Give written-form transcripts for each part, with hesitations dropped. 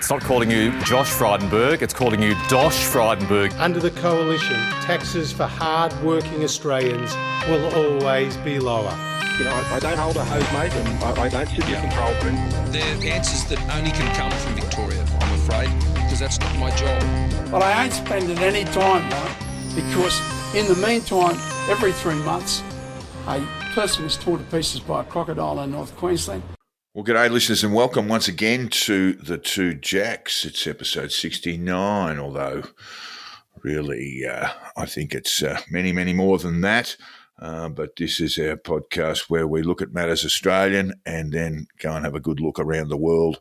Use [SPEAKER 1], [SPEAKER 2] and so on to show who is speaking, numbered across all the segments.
[SPEAKER 1] It's not calling you Josh Frydenberg, it's calling you Dosh Frydenberg.
[SPEAKER 2] Under the Coalition, taxes for hard-working Australians will always be lower.
[SPEAKER 3] You know, I don't hold a hose, mate, and I don't sit in a control room.
[SPEAKER 4] They're answers that only can come from Victoria, I'm afraid, because that's not my job.
[SPEAKER 5] But I ain't spending any time, though, because in the meantime, every 3 months, a person is torn to pieces by a crocodile in North Queensland.
[SPEAKER 6] Well, g'day listeners and welcome once again to The Two Jacks. It's episode 69, although really I think it's many more than that. But this is our podcast where we look at matters Australian and then go and have a good look around the world.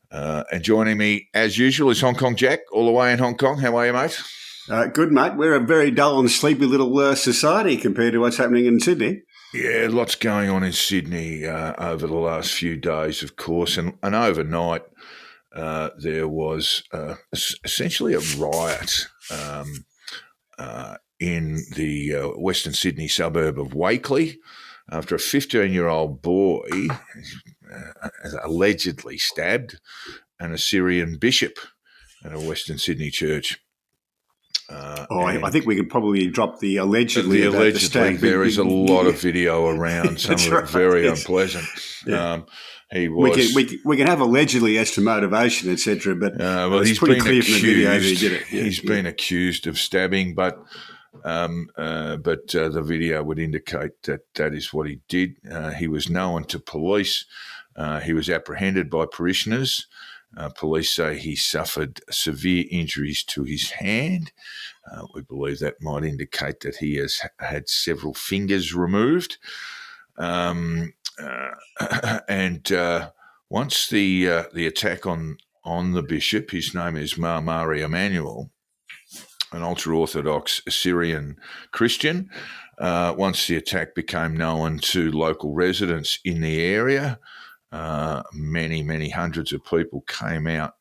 [SPEAKER 6] And joining me, as usual, is Hong Kong Jack, all the way in Hong Kong. How are you, mate?
[SPEAKER 7] Good, mate. We're a very dull and sleepy little society compared to what's happening in Sydney.
[SPEAKER 6] Yeah, lots going on in Sydney over the last few days, of course. And overnight, there was essentially a riot in the Western Sydney suburb of Wakeley after a 15-year-old boy allegedly stabbed an Assyrian bishop at a Western Sydney church.
[SPEAKER 7] I think we could probably drop the allegedly.
[SPEAKER 6] There is a lot of video around, some of it very unpleasant.
[SPEAKER 7] Yeah.
[SPEAKER 6] He was.
[SPEAKER 7] We can have allegedly as to motivation, etc. But
[SPEAKER 6] he's
[SPEAKER 7] pretty
[SPEAKER 6] been
[SPEAKER 7] clear
[SPEAKER 6] accused.
[SPEAKER 7] from the video that he did it.
[SPEAKER 6] He's been accused of stabbing, but the video would indicate that is what he did. He was known to police. He was apprehended by parishioners. Police say he suffered severe injuries to his hand. We believe that might indicate that he has had several fingers removed. And once the attack on the bishop, his name is Mari Emmanuel, an ultra-Orthodox Assyrian Christian. Once the attack became known to local residents in the area, many hundreds of people came out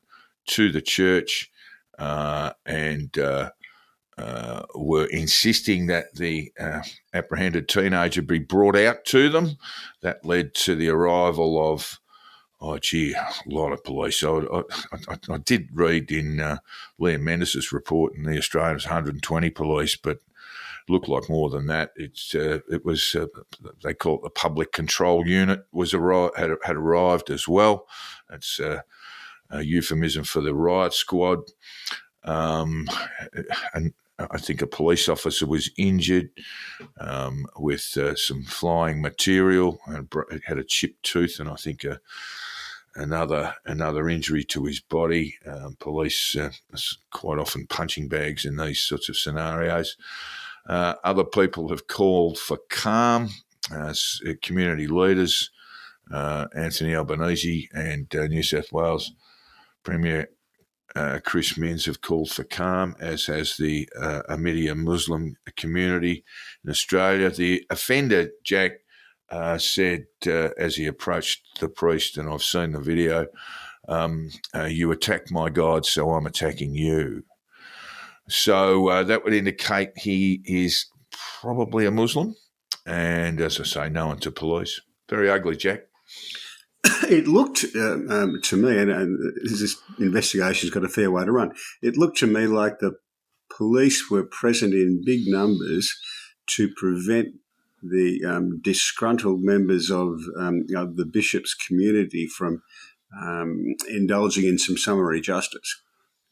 [SPEAKER 6] to the church and were insisting that the apprehended teenager be brought out to them. That led to the arrival of, a lot of police. I did read in Liam Mendes' report in the Australian 120 police, but looked like more than that. It was they call it the public control unit had arrived as well. That's a euphemism for the riot squad. And I think a police officer was injured with some flying material and had a chipped tooth, and I think another injury to his body. Police quite often punching bags in these sorts of scenarios. Other people have called for calm. Community leaders, Anthony Albanese and New South Wales Premier Chris Minns have called for calm, as has the Ahmadiyya Muslim community in Australia. The offender, Jack, said as he approached the priest, and I've seen the video, you attacked my God, so I'm attacking you. So that would indicate he is probably a Muslim, and as I say, known to police. Very ugly, Jack.
[SPEAKER 7] It looked to me, and this investigation's got a fair way to run. It looked to me like the police were present in big numbers to prevent the disgruntled members of the bishop's community from indulging in some summary justice.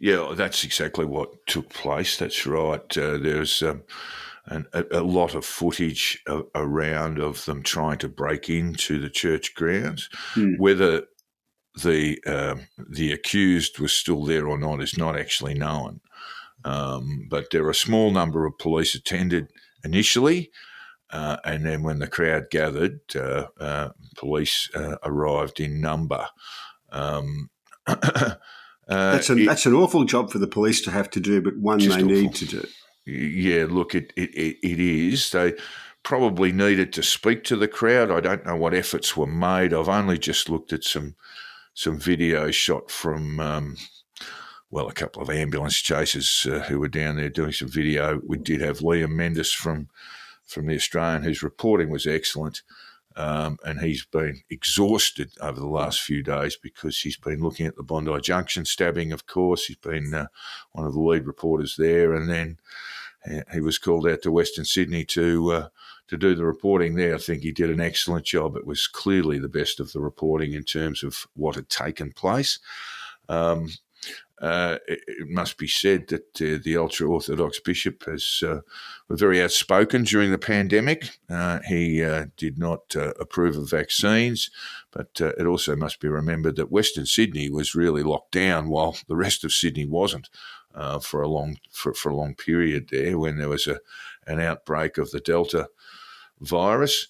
[SPEAKER 6] Yeah, that's exactly what took place. That's right. There's a lot of footage around of them trying to break into the church grounds. Whether the accused was still there or not is not actually known. But there were a small number of police attended initially, and then when the crowd gathered, police arrived in number.
[SPEAKER 7] That's an awful job for the police to have to do, but one they need to do.
[SPEAKER 6] Yeah, look, it is. They probably needed to speak to the crowd. I don't know what efforts were made. I've only just looked at some video shot from, a couple of ambulance chasers who were down there doing some video. We did have Liam Mendes from the Australian, whose reporting was excellent. and he's been exhausted over the last few days because he's been looking at the Bondi Junction stabbing, of course. He's been one of the lead reporters there, and then he was called out to Western Sydney to do the reporting there. I think he did an excellent job. It was clearly the best of the reporting in terms of what had taken place. It must be said that the ultra-Orthodox bishop was very outspoken during the pandemic. He did not approve of vaccines, but it also must be remembered that Western Sydney was really locked down while the rest of Sydney wasn't for a long period there when there was an outbreak of the Delta virus.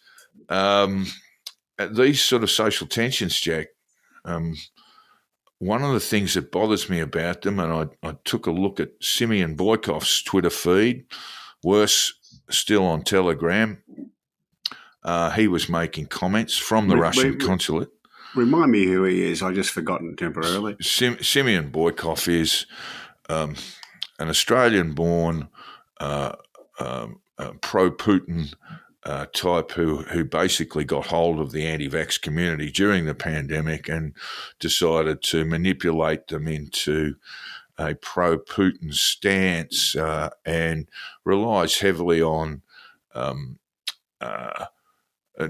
[SPEAKER 6] These sort of social tensions, Jack, one of the things that bothers me about them, and I took a look at Simeon Boykoff's Twitter feed, worse still on Telegram. He was making comments from the Russian consulate.
[SPEAKER 7] Remind me who he is. I just forgotten temporarily.
[SPEAKER 6] Simeon Boykoff is an Australian-born pro-Putin type who basically got hold of the anti-vax community during the pandemic and decided to manipulate them into a pro-Putin stance and relies heavily on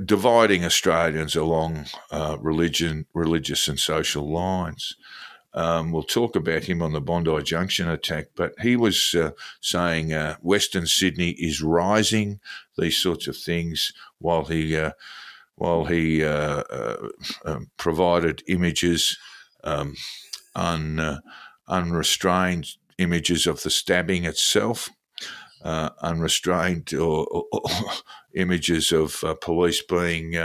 [SPEAKER 6] dividing Australians along religious and social lines. We'll talk about him on the Bondi Junction attack, but he was saying Western Sydney is rising, these sorts of things, while he provided images, unrestrained images of the stabbing itself, unrestrained or images of police being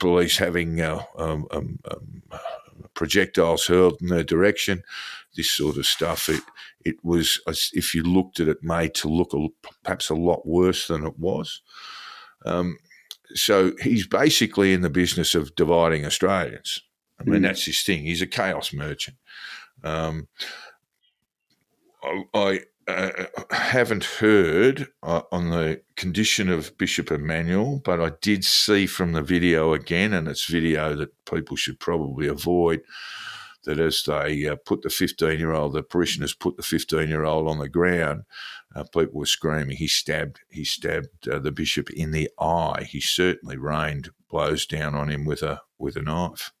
[SPEAKER 6] police having projectiles hurled in their direction, this sort of stuff. It was, if you looked at it, made to look perhaps a lot worse than it was. So he's basically in the business of dividing Australians. I mean, that's his thing. He's a chaos merchant. I haven't heard on the condition of Bishop Emmanuel, but I did see from the video again, and it's video that people should probably avoid, that as they put the 15-year-old, the parishioners put the 15-year-old on the ground, people were screaming. He stabbed the bishop in the eye. He certainly rained blows down on him with a knife.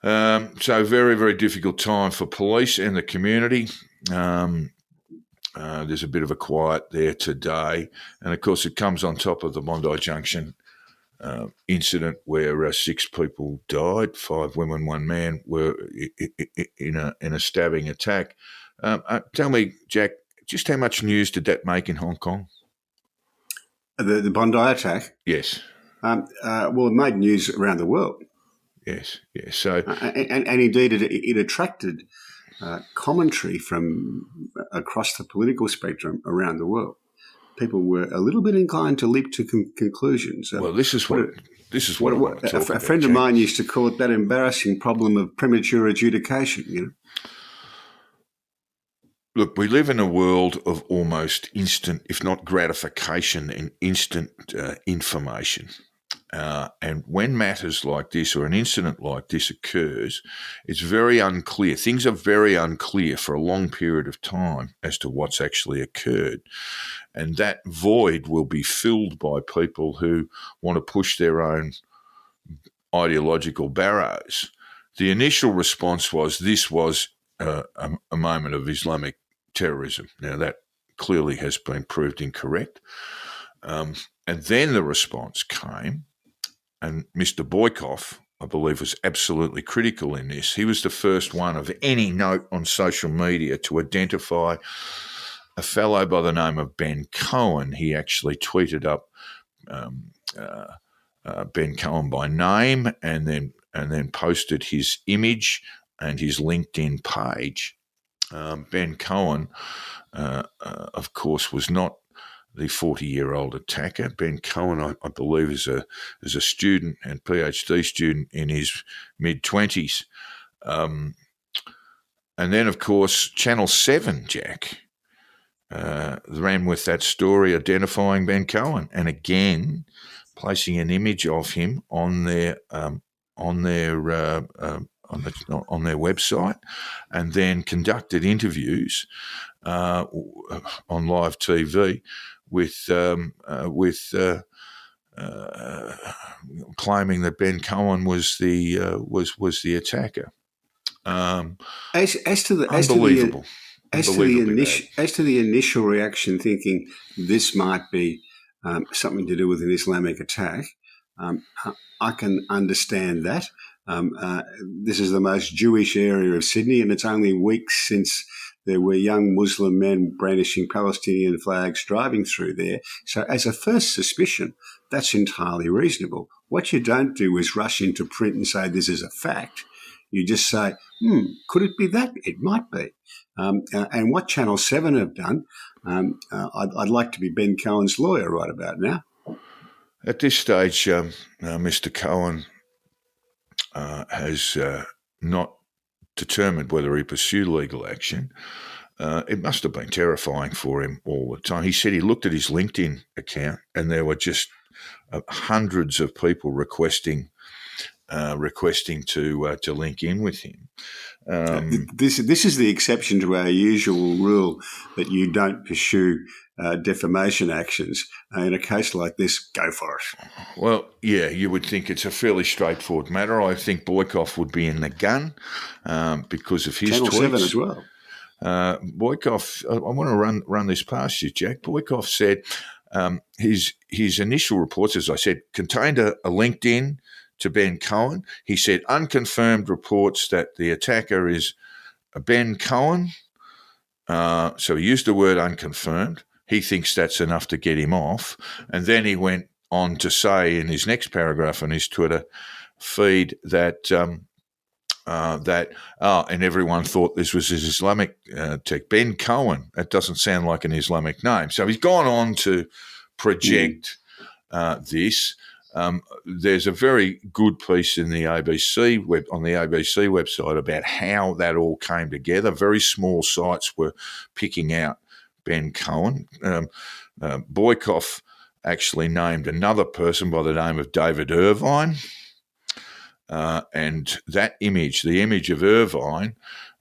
[SPEAKER 6] So very, very difficult time for police and the community. There's a bit of a quiet there today. And, of course, it comes on top of the Bondi Junction incident where 6 people died, 5 women, 1 man, were in a stabbing attack. Tell me, Jack, just how much news did that make in Hong Kong?
[SPEAKER 7] The Bondi attack?
[SPEAKER 6] Yes.
[SPEAKER 7] Well, it made news around the world.
[SPEAKER 6] Yes. So,
[SPEAKER 7] and indeed, it attracted commentary from across the political spectrum around the world. People were a little bit inclined to leap to conclusions.
[SPEAKER 6] Well, this is what I want to talk about.
[SPEAKER 7] A friend of mine used to call it that embarrassing problem of premature adjudication. You know.
[SPEAKER 6] Look, we live in a world of almost instant, if not gratification, and instant information. And when matters like this or an incident like this occurs, it's very unclear. Things are very unclear for a long period of time as to what's actually occurred. And that void will be filled by people who want to push their own ideological barrows. The initial response was this was a moment of Islamic terrorism. Now, that clearly has been proved incorrect. And then the response came. And Mr. Boykoff, I believe, was absolutely critical in this. He was the first one of any note on social media to identify a fellow by the name of Ben Cohen. He actually tweeted up Ben Cohen by name and then posted his image and his LinkedIn page. Ben Cohen, of course, was not the 40-year-old attacker. Ben Cohen, I believe, is a student and PhD student in his mid-20s. And then, of course, Channel 7, Jack, ran with that story, identifying Ben Cohen, and again placing an image of him on their website, and then conducted interviews on live TV with claiming that Ben Cohen was the attacker. Unbelievable.
[SPEAKER 7] As to the initial reaction, thinking this might be something to do with an Islamic attack, I can understand that. This is the most Jewish area of Sydney, and it's only weeks since there were young Muslim men brandishing Palestinian flags driving through there. So as a first suspicion, that's entirely reasonable. What you don't do is rush into print and say this is a fact. You just say, could it be that? It might be. And what Channel 7 have done, I'd like to be Ben Cohen's lawyer right about now.
[SPEAKER 6] At this stage, Mr. Cohen has not determined whether he pursued legal action. It must have been terrifying for him all the time. He said he looked at his LinkedIn account and there were just hundreds of people requesting to link in with him.
[SPEAKER 7] This is the exception to our usual rule that you don't pursue defamation actions. In a case like this, go for it.
[SPEAKER 6] Well, yeah, you would think it's a fairly straightforward matter. I think Boykoff would be in the gun because of his
[SPEAKER 7] Channel
[SPEAKER 6] tweets.
[SPEAKER 7] 7 as well.
[SPEAKER 6] Boykoff, I want to run this past you, Jack. Boykoff said his initial reports, as I said, contained a LinkedIn to Ben Cohen. He said unconfirmed reports that the attacker is Ben Cohen. So he used the word unconfirmed. He thinks that's enough to get him off. And then he went on to say in his next paragraph on his Twitter feed that and everyone thought this was his Islamic tech. Ben Cohen, that doesn't sound like an Islamic name. So he's gone on to project this. There's a very good piece in the ABC on the ABC website about how that all came together. Very small sites were picking out Ben Cohen. Boykoff actually named another person by the name of David Irvine, and that image, the image of Irvine,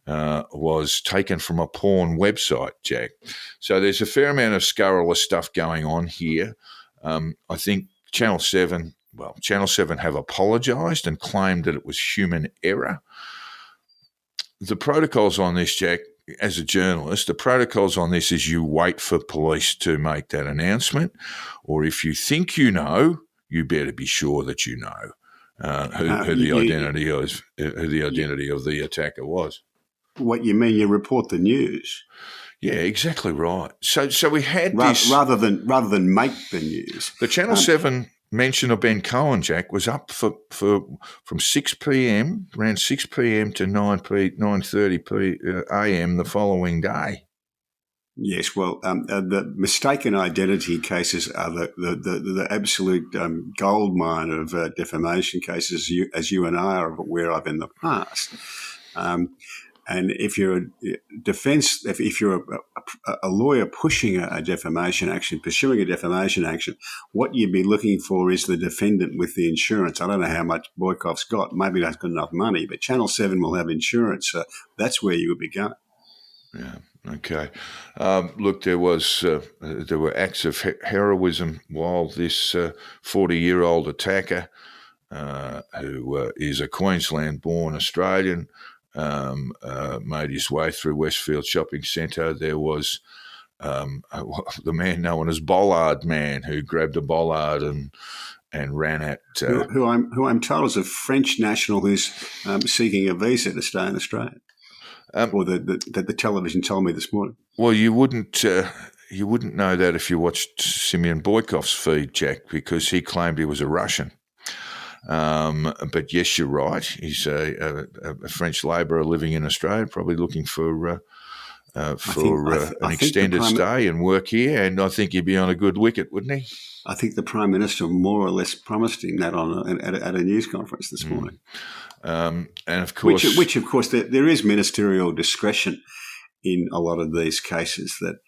[SPEAKER 6] was taken from a porn website, Jack. So there's a fair amount of scurrilous stuff going on here. I think Channel 7 have apologised and claimed that it was human error. The protocols on this, Jack, as a journalist, the protocols on this is you wait for police to make that announcement, or if you think you know, you better be sure that you know who the identity of the attacker was.
[SPEAKER 7] What you mean? You report the news.
[SPEAKER 6] Yeah, exactly right. So we had
[SPEAKER 7] this rather than make the news.
[SPEAKER 6] The Channel 7 mention of Ben Cohen, Jack, was up from 6 p.m. around 6 p.m. to 9:30 a.m. the following day.
[SPEAKER 7] Yes, well, the mistaken identity cases are the absolute gold mine of defamation cases, as you and I are aware of in the past. And if you're if you're a lawyer pushing a defamation action, pursuing a defamation action, what you'd be looking for is the defendant with the insurance. I don't know how much Boykoff's got. Maybe that's got enough money, but Channel 7 will have insurance. So that's where you would be going.
[SPEAKER 6] Yeah. Okay. Look, there were acts of heroism while this 40-year-old attacker, who is a Queensland-born Australian, made his way through Westfield Shopping Centre. There was the man known as Bollard Man, who grabbed a bollard and ran at
[SPEAKER 7] who I'm told is a French national who's seeking a visa to stay in Australia. Or the television told me this morning.
[SPEAKER 6] Well, you wouldn't know that if you watched Simeon Boykoff's feed, Jack, because he claimed he was a Russian. But yes, you're right. He's a French labourer living in Australia, probably looking for an extended stay and work here. And I think he'd be on a good wicket, wouldn't he?
[SPEAKER 7] I think the Prime Minister more or less promised him that at a news conference this morning.
[SPEAKER 6] And of course,
[SPEAKER 7] which of course there is ministerial discretion in a lot of these cases that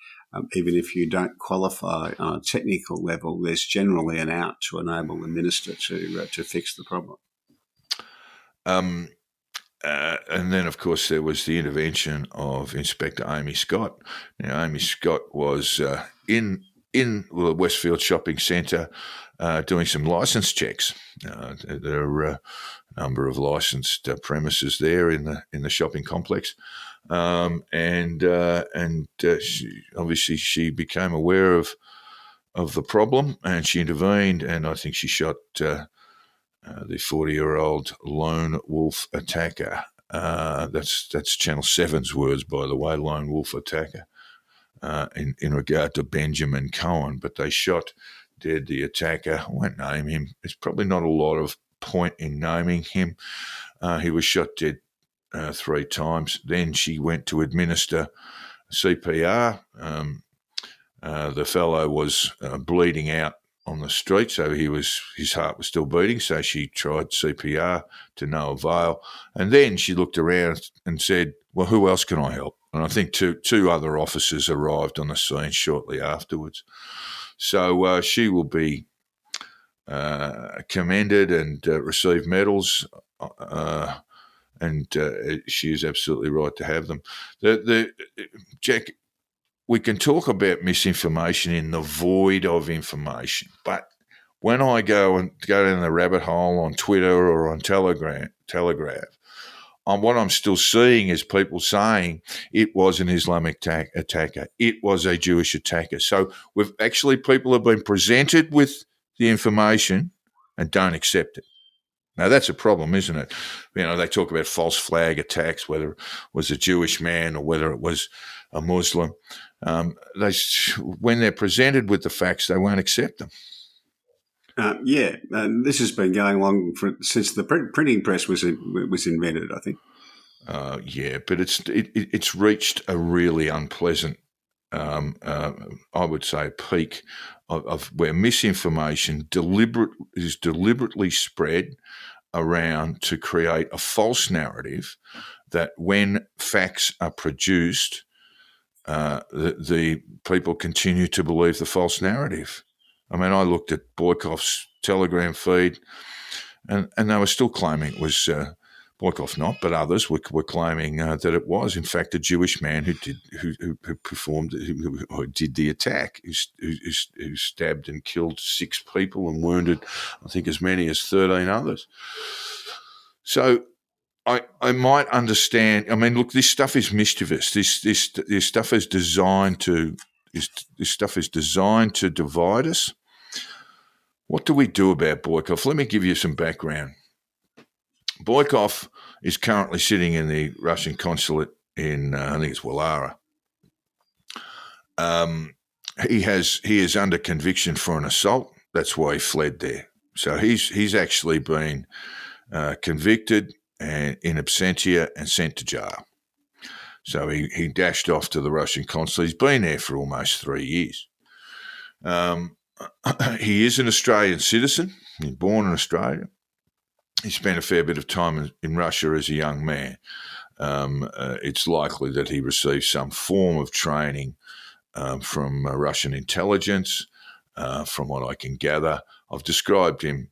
[SPEAKER 7] even if you don't qualify on a technical level, there's generally an out to enable the minister to fix the problem.
[SPEAKER 6] And then, of course, there was the intervention of Inspector Amy Scott. Now, Amy Scott was in the Westfield Shopping Centre doing some licence checks. There are a number of licensed premises there in the shopping complex, and obviously she became aware of the problem, and she intervened, and I think she shot the 40-year-old lone wolf attacker. That's Channel 7's words, by the way, lone wolf attacker, in regard to Benjamin Cohen. But they shot dead the attacker. I won't name him. There's probably not a lot of point in naming him. He was shot dead 3 times. Then she went to administer CPR. The fellow was bleeding out on the street, so his heart was still beating, so she tried CPR to no avail. And then she looked around and said, well, who else can I help? And I think two other officers arrived on the scene shortly afterwards. So she will be commended and receive medals, and she is absolutely right to have them. Jack, we can talk about misinformation in the void of information, but when I go down the rabbit hole on Twitter or on Telegraph, what I'm still seeing is people saying it was an Islamic attacker, it was a Jewish attacker. So people have been presented with the information and don't accept it. Now, that's a problem, isn't it? They talk about false flag attacks, whether it was a Jewish man or whether it was a Muslim. When they're presented with the facts, they won't accept them.
[SPEAKER 7] This has been going on since the printing press was invented, I think.
[SPEAKER 6] But it's reached a really unpleasant, I would say, peak of where misinformation is deliberately spread around to create a false narrative that when facts are produced, the people continue to believe the false narrative. I mean, I looked at Boykoff's Telegram feed, and they were still claiming it was Boykoff, not, but others were claiming that it was, in fact, a Jewish man who did the attack, who stabbed and killed 6 people and wounded, I think, as many as 13 others. So I might understand. I mean, look, this stuff is mischievous. This stuff is designed to divide us. What do we do about Boykoff? Let me give you some background. Boykoff is currently sitting in the Russian consulate in, I think it's Wallara. He is under conviction for an assault. That's why he fled there. So he's actually been convicted and in absentia and sent to jail. So he dashed off to the Russian consulate. He's been there for almost 3 years. He is an Australian citizen. He's born in Australia. He spent a fair bit of time in Russia as a young man. It's likely that he received some form of training from Russian intelligence, from what I can gather. I've described him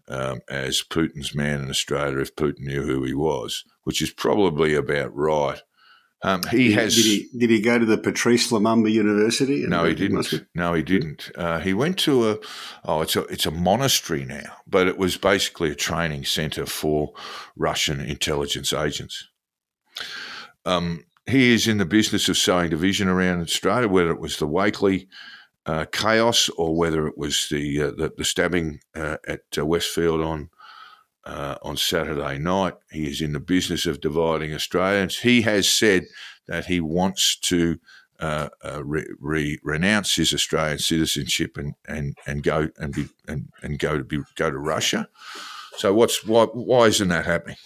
[SPEAKER 6] as Putin's man in Australia if Putin knew who he was, which is probably about right. Did
[SPEAKER 7] he go to the Patrice Lumumba University?
[SPEAKER 6] No, he didn't. No, he didn't. He went to it's a monastery now, but it was basically a training centre for Russian intelligence agents. He is in the business of sowing division around Australia, whether it was the Wakely chaos or whether it was the stabbing at Westfield on Saturday night. He is in the business of dividing Australians. He has said that he wants to renounce his Australian citizenship and go to Russia. So why isn't that happening?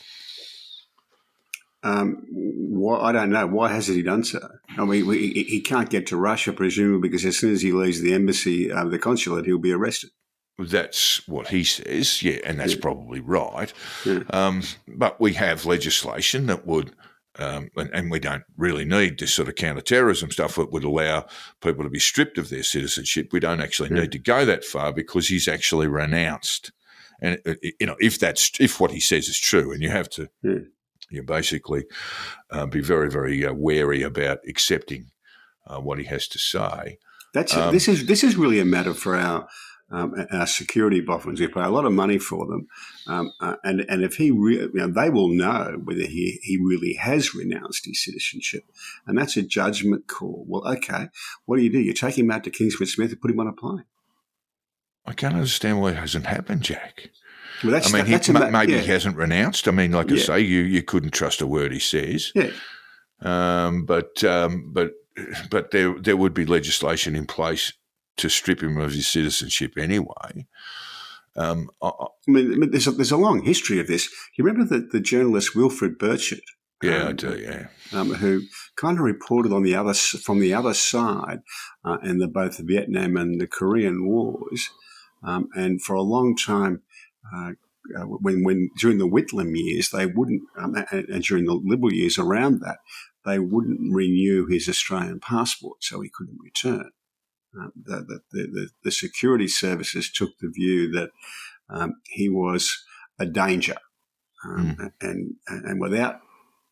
[SPEAKER 7] I don't know. Why hasn't he done so? I mean, he can't get to Russia, presumably, because as soon as he leaves the embassy, the consulate, he'll be arrested.
[SPEAKER 6] That's what he says, yeah, and that's probably right.
[SPEAKER 7] Yeah.
[SPEAKER 6] But we have legislation that would and we don't really need this sort of counter-terrorism stuff that would allow people to be stripped of their citizenship. We don't actually need to go that far because he's actually renounced. And, if what he says is true, and you have to you basically be very, very wary about accepting what he has to say.
[SPEAKER 7] This is really a matter for our security boffins. We pay a lot of money for them, and if he, they will know whether he really has renounced his citizenship, and that's a judgment call. Well, okay, what do? You take him out to Kingsford Smith and put him on a plane.
[SPEAKER 6] I can't understand why it hasn't happened, Jack.
[SPEAKER 7] Well,
[SPEAKER 6] maybe he hasn't renounced. I mean, like I say, you couldn't trust a word he says.
[SPEAKER 7] Yeah.
[SPEAKER 6] But there would be legislation in place to strip him of his citizenship anyway.
[SPEAKER 7] There's a long history of this. You remember the journalist Wilfred Burchett?
[SPEAKER 6] Yeah, I do. Yeah,
[SPEAKER 7] who kind of reported from the other side in both the Vietnam and the Korean Wars, and for a long time. When during the Whitlam years, they wouldn't, and during the Liberal years around that, they wouldn't renew his Australian passport, so he couldn't return. The security services took the view that he was a danger, and without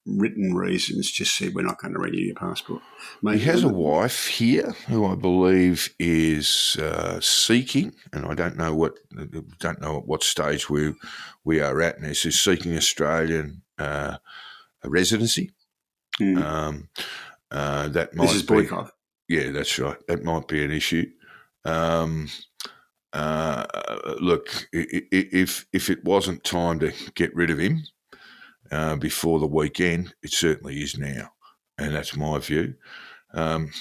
[SPEAKER 7] written reasons, just said, "We're not going to renew your passport."
[SPEAKER 6] He has a wife here who I believe is seeking, and I don't know at what stage we are at. And she's seeking Australian residency. That might
[SPEAKER 7] this is Boycott.
[SPEAKER 6] Yeah, that's right. That might be an issue. Look, if it wasn't time to get rid of him before the weekend, it certainly is now, and that's my view.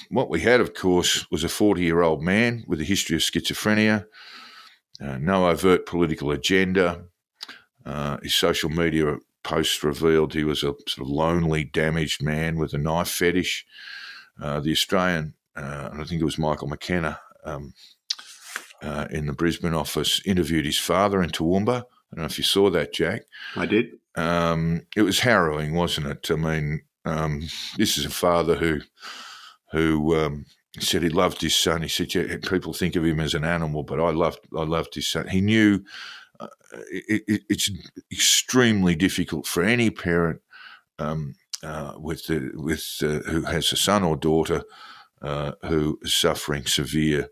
[SPEAKER 6] What we had, of course, was a 40-year-old man with a history of schizophrenia, no overt political agenda. His social media posts revealed he was a sort of lonely, damaged man with a knife fetish. The Australian, I think it was Michael McKenna in the Brisbane office, interviewed his father in Toowoomba. I don't know if you saw that, Jack.
[SPEAKER 7] I did.
[SPEAKER 6] It was harrowing, wasn't it? I mean, this is a father who said he loved his son. He said, "Yeah, people think of him as an animal, but I loved his son." He knew it's extremely difficult for any parent who has a son or daughter who is suffering severe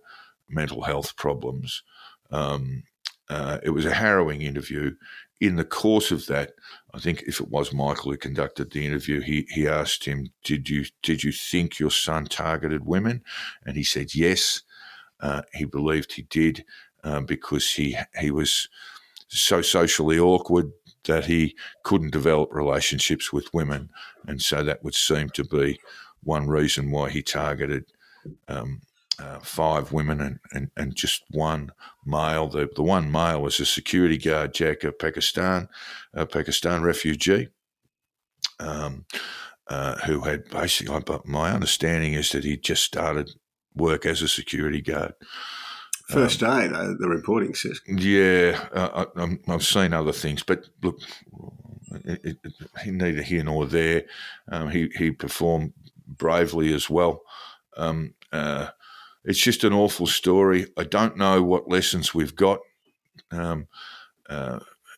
[SPEAKER 6] mental health problems. It was a harrowing interview. In the course of that, I think if it was Michael who conducted the interview, he asked him, "Did you think your son targeted women?" And he said yes. He believed he did because he was so socially awkward that he couldn't develop relationships with women, and so that would seem to be one reason why he targeted 5 women and just one male. The one male was a security guard, Jack, a Pakistan refugee, who had basically, but my understanding is that he just started work as a security guard.
[SPEAKER 7] First day, though, the reporting says.
[SPEAKER 6] Yeah, I've seen other things, but look, neither here nor there. He performed bravely as well. It's just an awful story. I don't know what lessons we've got,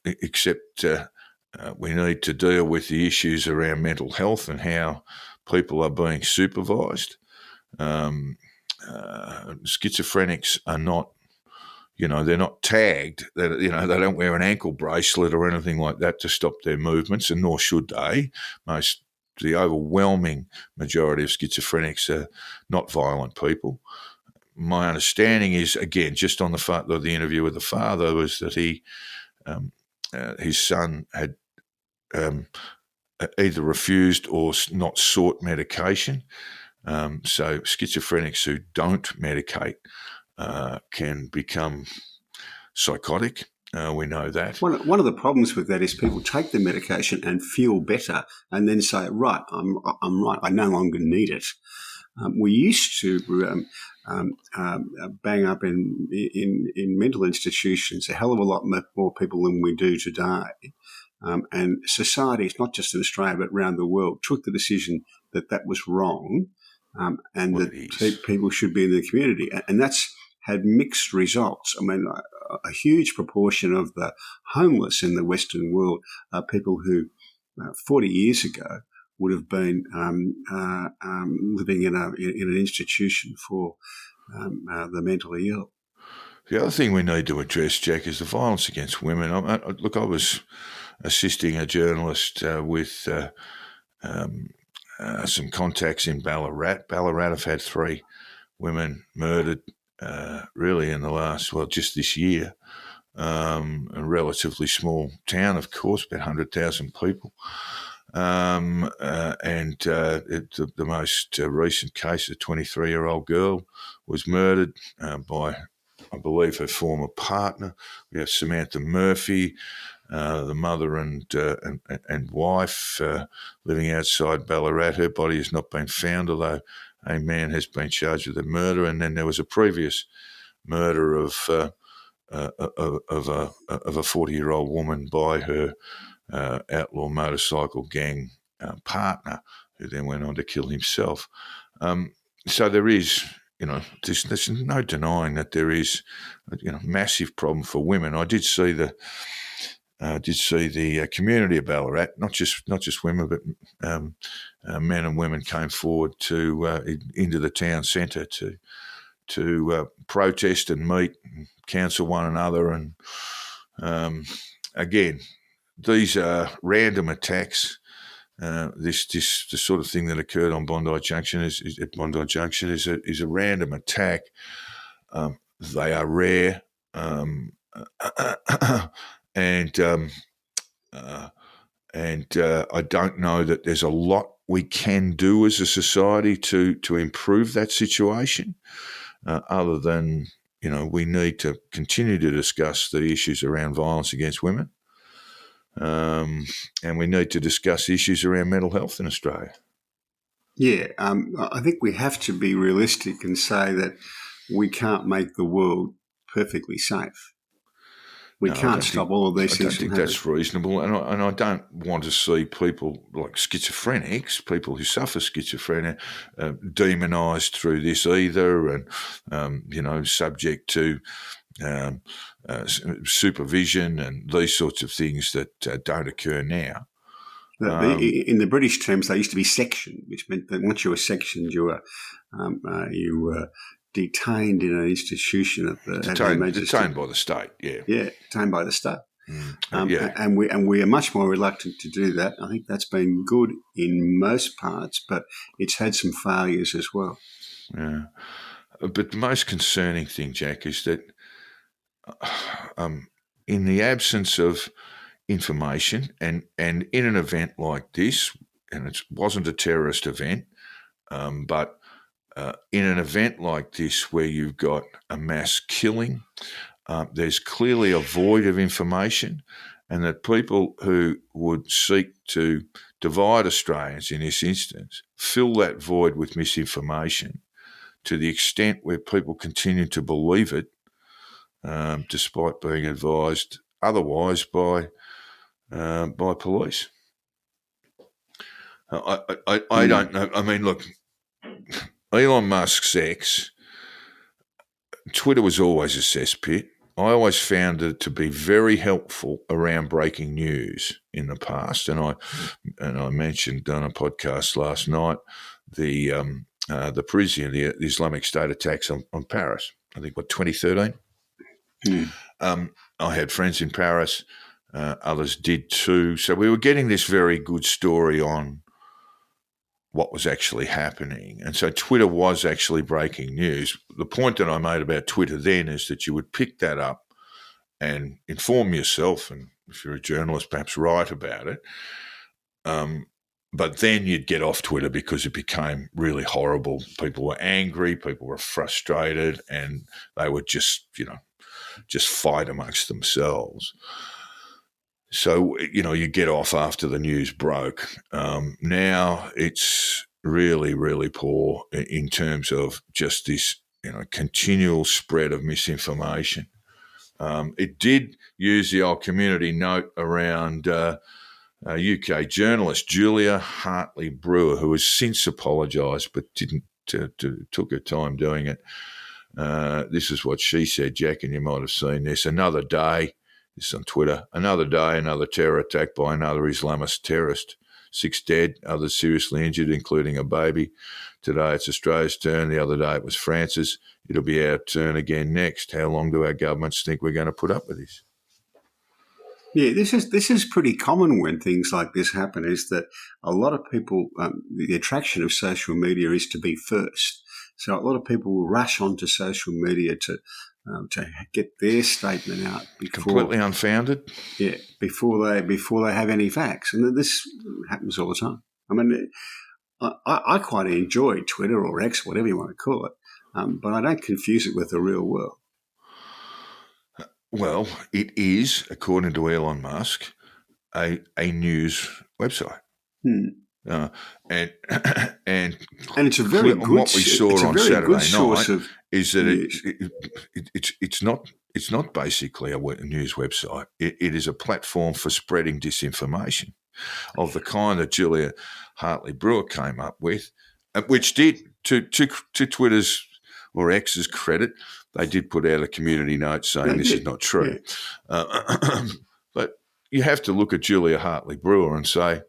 [SPEAKER 6] except we need to deal with the issues around mental health and how people are being supervised. Schizophrenics are not, they're not tagged. They don't wear an ankle bracelet or anything like that to stop their movements, and nor should they. The overwhelming majority of schizophrenics are not violent people. My understanding is, again, just on the interview with the father, was that his son had either refused or not sought medication. So schizophrenics who don't medicate can become psychotic. We know that.
[SPEAKER 7] One of the problems with that is people take the medication and feel better and then say, right, I'm right, I no longer need it. We used to bang up in mental institutions a hell of a lot more people than we do today And societies, not just in Australia but around the world, took the decision that was wrong, and
[SPEAKER 6] Well,
[SPEAKER 7] that
[SPEAKER 6] it is.
[SPEAKER 7] people should be in the community. And that's had mixed results. I mean, a huge proportion of the homeless in the Western world are people who 40 years ago would have been living in an institution for the mentally ill.
[SPEAKER 6] The other thing we need to address, Jack, is the violence against women. Look, I was assisting a journalist with some contacts in Ballarat. Ballarat have had 3 women murdered really in the last, just this year. A relatively small town, of course, about 100,000 people. The most recent case, a 23-year-old girl was murdered by, I believe, her former partner. We have Samantha Murphy, the mother and wife, living outside Ballarat. Her body has not been found, although a man has been charged with the murder. And then there was a previous murder of a 40-year-old woman by her outlaw motorcycle gang partner, who then went on to kill himself. So there is, there's no denying that there is, massive problem for women. I did see the community of Ballarat, not just women, but men and women came forward into the town centre to protest and meet and counsel one another. And again, these are random attacks. This the sort of thing that occurred on Bondi Junction is a random attack. They are rare, and I don't know that there's a lot we can do as a society to improve that situation, other than we need to continue to discuss the issues around violence against women. And we need to discuss issues around mental health in Australia.
[SPEAKER 7] Yeah, I think we have to be realistic and say that we can't make the world perfectly safe. We can't stop all of these things.
[SPEAKER 6] I don't think that's reasonable, and I don't want to see people like schizophrenics, people who suffer schizophrenia, demonised through this either, and subject to supervision and these sorts of things that don't occur now.
[SPEAKER 7] In the British terms, they used to be sectioned, which meant that once you were sectioned, you were detained in an institution
[SPEAKER 6] detained by the state.
[SPEAKER 7] Yeah, detained by the state.
[SPEAKER 6] Yeah.
[SPEAKER 7] And we are much more reluctant to do that. I think that's been good in most parts, but it's had some failures as well.
[SPEAKER 6] Yeah, but the most concerning thing, Jack, is that in the absence of information and in an event like this, and it wasn't a terrorist event, but in an event like this where you've got a mass killing, there's clearly a void of information, and that people who would seek to divide Australians in this instance fill that void with misinformation to the extent where people continue to believe it, despite being advised otherwise by police. I don't know. I mean, look, Elon Musk's X, Twitter was always a cesspit. I always found it to be very helpful around breaking news in the past, and I mentioned on a podcast last night the Parisian, the Islamic State attacks on Paris. I think 2013. I had friends in Paris. Others did too. So we were getting this very good story on what was actually happening. And so Twitter was actually breaking news. The point that I made about Twitter then is that you would pick that up and inform yourself, and if you're a journalist, perhaps write about it. But then you'd get off Twitter because it became really horrible. People were angry, people were frustrated, and they would just fight amongst themselves. So, you get off after the news broke. Now it's really, really poor in terms of just this, continual spread of misinformation. It did use the old community note around UK journalist Julia Hartley-Brewer, who has since apologised but didn't took her time doing it. This is what she said, Jack, and you might have seen this. Another day, this is on Twitter, another day, another terror attack by another Islamist terrorist. 6 dead, others seriously injured, including a baby. Today it's Australia's turn. The other day it was France's. It'll be our turn again next. How long do our governments think we're going to put up with this?
[SPEAKER 7] Yeah, this is pretty common when things like this happen, is that a lot of people, the attraction of social media is to be first. So a lot of people will rush onto social media to get their statement out before,
[SPEAKER 6] completely unfounded.
[SPEAKER 7] Yeah, before they have any facts, and this happens all the time. I mean, I quite enjoy Twitter or X, whatever you want to call it, but I don't confuse it with the real world.
[SPEAKER 6] Well, it is, according to Elon Musk, a news website. And
[SPEAKER 7] it's a very good.
[SPEAKER 6] What we saw on Saturday night is that it's not basically a news website. It is a platform for spreading disinformation of the kind that Julia Hartley-Brewer came up with, which did, to Twitter's or X's credit, they did put out a community note saying this is not true. Yeah. But you have to look at Julia Hartley-Brewer and say,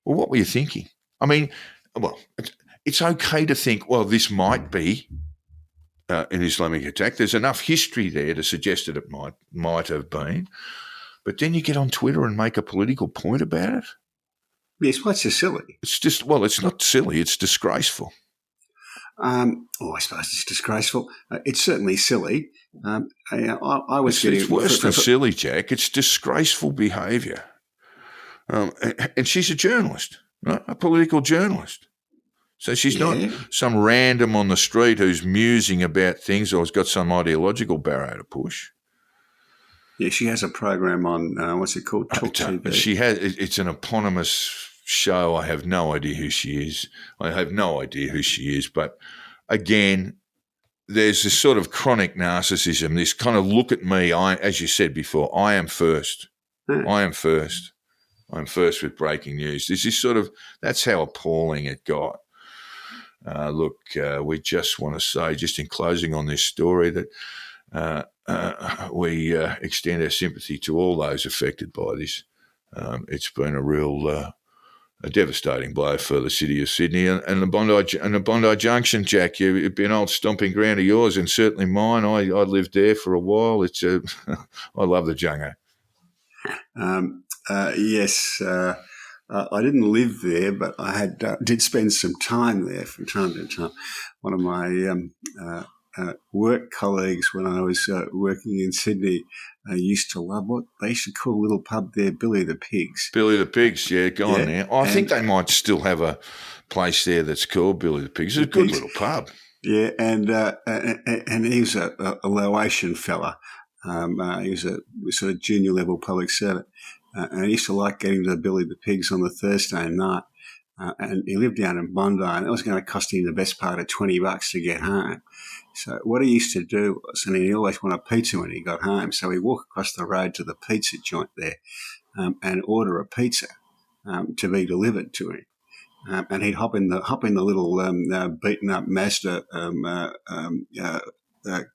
[SPEAKER 6] well, what were you thinking? I mean, well, it's okay to think, well, this might be an Islamic attack. There's enough history there to suggest that it might have been. But then you get on Twitter and make a political point about it.
[SPEAKER 7] Yes, what's so silly?
[SPEAKER 6] It's just, well, it's not silly. It's disgraceful.
[SPEAKER 7] I suppose it's disgraceful. It's certainly silly. I was
[SPEAKER 6] It's worse than silly, Jack. It's disgraceful behaviour. And she's a journalist, right? A political journalist. So she's not some random on the street who's musing about things or has got some ideological barrow to push.
[SPEAKER 7] Yeah, she has a program on, what's it called? Talk TV.
[SPEAKER 6] She has. It's an eponymous show. I have no idea who she is. But again, there's this sort of chronic narcissism, this kind of look at me. As you said before, I am first. I am first. I'm first with breaking news. This is that's how appalling it got. Look, we just want to say, just in closing on this story, that we extend our sympathy to all those affected by this. It's been a real a devastating blow for the city of Sydney and the Bondi Junction, Jack. It'd be an old stomping ground of yours and certainly mine. I lived there for a while. I love the Jungo.
[SPEAKER 7] Yes, I didn't live there, but I did spend some time there from time to time. One of my work colleagues, when I was working in Sydney, used to love what they used to call a little pub there, Billy the Pigs.
[SPEAKER 6] Billy the Pigs, yeah, go on now. I think they might still have a place there that's called Billy the Pigs. It's a good little pub.
[SPEAKER 7] Yeah, and he was a Laotian fella. He was a sort of junior level public servant. And I used to like getting to Billy the Pigs on the Thursday night. And he lived down in Bondi, and it was going to cost him the best part of $20 to get home. So what he used to do was, and he always wanted pizza when he got home, so he'd walk across the road to the pizza joint there and order a pizza to be delivered to him. And he'd hop in the little beaten up Mazda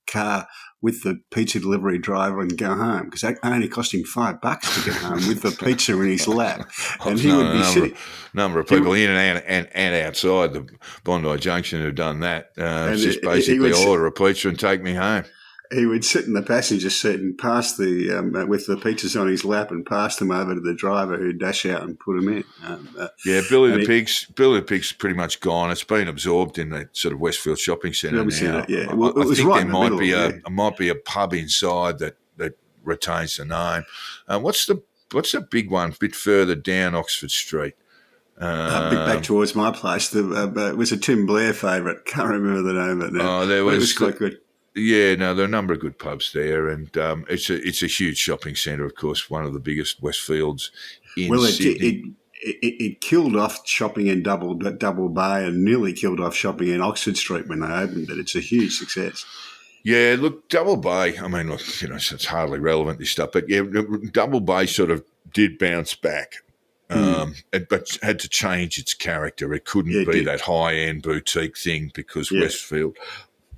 [SPEAKER 7] car with the pizza delivery driver and go home, because that only cost him $5 to get home with the pizza in his lap. And he would be sitting.
[SPEAKER 6] Number of people in and outside the Bondi Junction who've done that. Just basically order a pizza and take me home.
[SPEAKER 7] He would sit in the passenger seat and pass with the pizzas on his lap and pass them over to the driver who'd dash out and put them in.
[SPEAKER 6] Billy the Pig's pretty much gone. It's been absorbed in the sort of Westfield Shopping Centre now.
[SPEAKER 7] Yeah. Well, I think
[SPEAKER 6] right there might be a pub inside that retains the name. What's the big one a bit further down Oxford Street?
[SPEAKER 7] A bit back towards my place. It was a Tim Blair favourite. Can't remember the name of it now.
[SPEAKER 6] It was
[SPEAKER 7] quite good.
[SPEAKER 6] Yeah, no, there are a number of good pubs there, and it's a huge shopping centre, of course, one of the biggest Westfields in Sydney.
[SPEAKER 7] It killed off shopping in Double Bay and nearly killed off shopping in Oxford Street when they opened it. It's a huge success.
[SPEAKER 6] Yeah, look, Double Bay, I mean, look, it's hardly relevant, this stuff, but yeah, Double Bay sort of did bounce back, but had to change its character. It couldn't be that high-end boutique thing because Westfield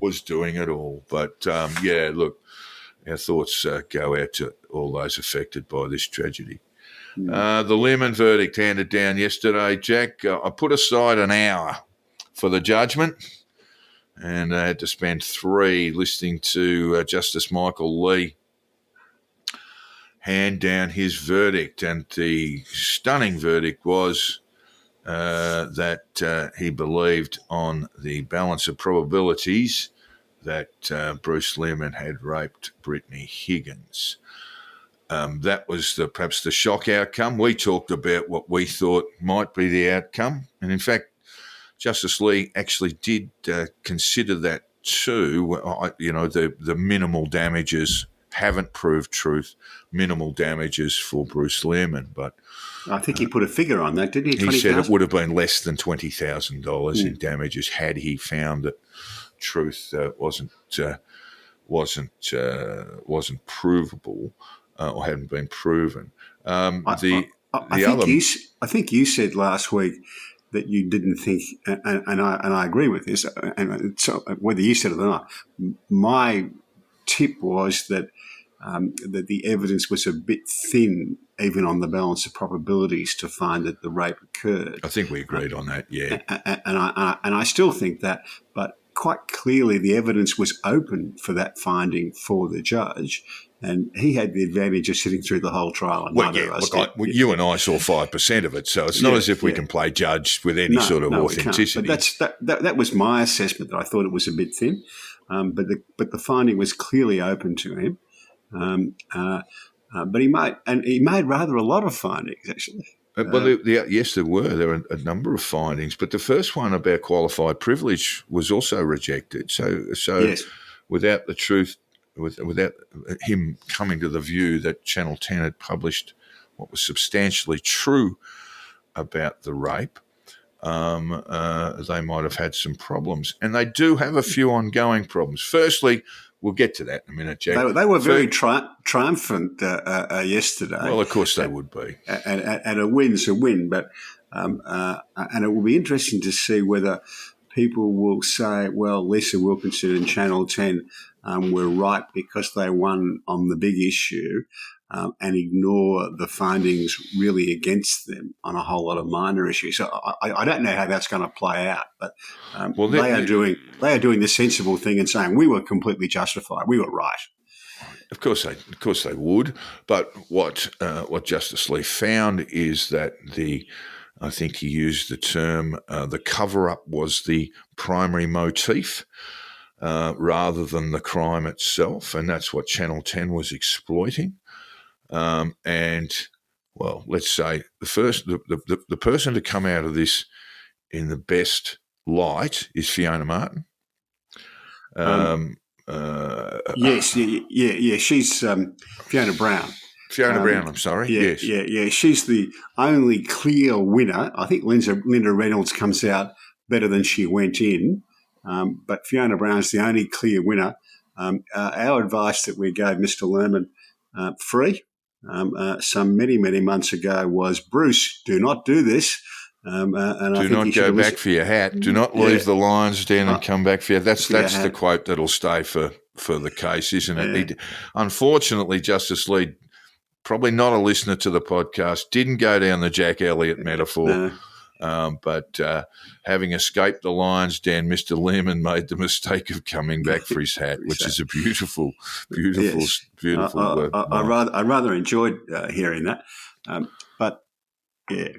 [SPEAKER 6] was doing it all. But, look, our thoughts go out to all those affected by this tragedy. The Lemon verdict handed down yesterday, Jack. I put aside an hour for the judgment, and I had to spend 3 listening to Justice Michael Lee hand down his verdict. And the stunning verdict was that he believed on the balance of probabilities that Bruce Lemon had raped Brittany Higgins. That was perhaps the shock outcome. We talked about what we thought might be the outcome. And in fact, Justice Lee actually did consider that too. The minimal damages haven't proved truth, minimal damages for Bruce Lemon. But
[SPEAKER 7] I think he put a figure on that, didn't he?
[SPEAKER 6] He said it would have been less than $20,000 in damages had he found that truth wasn't provable or hadn't been proven.
[SPEAKER 7] I think you said last week that you didn't think, and I agree with this, and so whether you said it or not, my tip was that that the evidence was a bit thin, even on the balance of probabilities, to find that the rape occurred.
[SPEAKER 6] I think we agreed on that, yeah.
[SPEAKER 7] And I still think that, but quite clearly the evidence was open for that finding for the judge, and he had the advantage of sitting through the whole trial. And
[SPEAKER 6] you and I saw 5% of it, so it's not as if we can play judge with any sort of authenticity.
[SPEAKER 7] But that was my assessment, that I thought it was a bit thin, but the finding was clearly open to him. But he made rather a lot of findings, actually.
[SPEAKER 6] Yes, there were. There were a number of findings, but the first one about qualified privilege was also rejected. So yes. Without the truth, without him coming to the view that Channel 10 had published what was substantially true about the rape, they might have had some problems. And they do have a few ongoing problems. Firstly, we'll get to that in a minute, Jack.
[SPEAKER 7] They were very triumphant yesterday.
[SPEAKER 6] Well, of course they would be.
[SPEAKER 7] And a win's a win. But and it will be interesting to see whether people will say, well, Lisa Wilkinson and Channel 10 were right because they won on the big issue, and ignore the findings really against them on a whole lot of minor issues. So I don't know how that's going to play out, but they are doing the sensible thing and saying we were completely justified, we were right.
[SPEAKER 6] Of course they would. But what Justice Lee found is that I think he used the term the cover-up was the primary motif rather than the crime itself, and that's what Channel 10 was exploiting. And, well, let's say the person to come out of this in the best light is Fiona Martin.
[SPEAKER 7] Yes, she's Fiona Brown.
[SPEAKER 6] Fiona Brown, I'm sorry. Yes.
[SPEAKER 7] Yeah. She's the only clear winner. I think Linda Reynolds comes out better than she went in, but Fiona Brown's the only clear winner. Our advice that we gave Mr. Lerman free some many months ago was, Bruce, do not do this. And
[SPEAKER 6] do not go back for your hat. Do not leave the Lions Den and come back for your hat. That's the quote that'll stay for the case, isn't it? Unfortunately, Justice Lee, probably not a listener to the podcast, didn't go down the Jack Elliott metaphor.
[SPEAKER 7] No.
[SPEAKER 6] But having escaped the Lions Den, Mr. Lemon made the mistake of coming back for his hat, which is a beautiful.
[SPEAKER 7] Yes. I rather enjoyed hearing that, but yeah.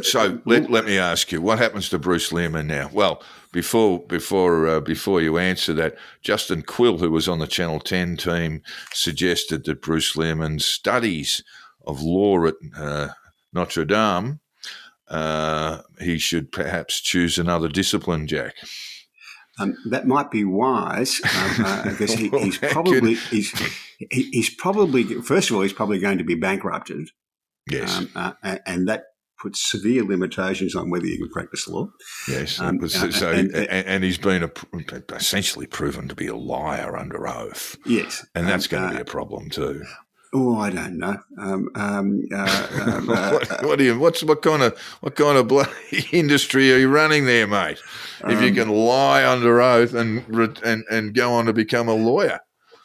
[SPEAKER 6] So let me ask you, what happens to Bruce Lemon now? Well, before you answer that, Justin Quill, who was on the Channel 10 team, suggested that Bruce Lemon's studies of law at Notre Dame, he should perhaps choose another discipline, Jack.
[SPEAKER 7] That might be wise because he's probably first of all, he's probably going to be bankrupted.
[SPEAKER 6] Yes,
[SPEAKER 7] and that put severe limitations on whether you can practice law.
[SPEAKER 6] Yes, and he's been essentially proven to be a liar under oath.
[SPEAKER 7] Yes.
[SPEAKER 6] And that's going to be a problem too.
[SPEAKER 7] Oh, I don't know.
[SPEAKER 6] What kind of bloody industry are you running there, mate? If you can lie under oath and go on to become a lawyer.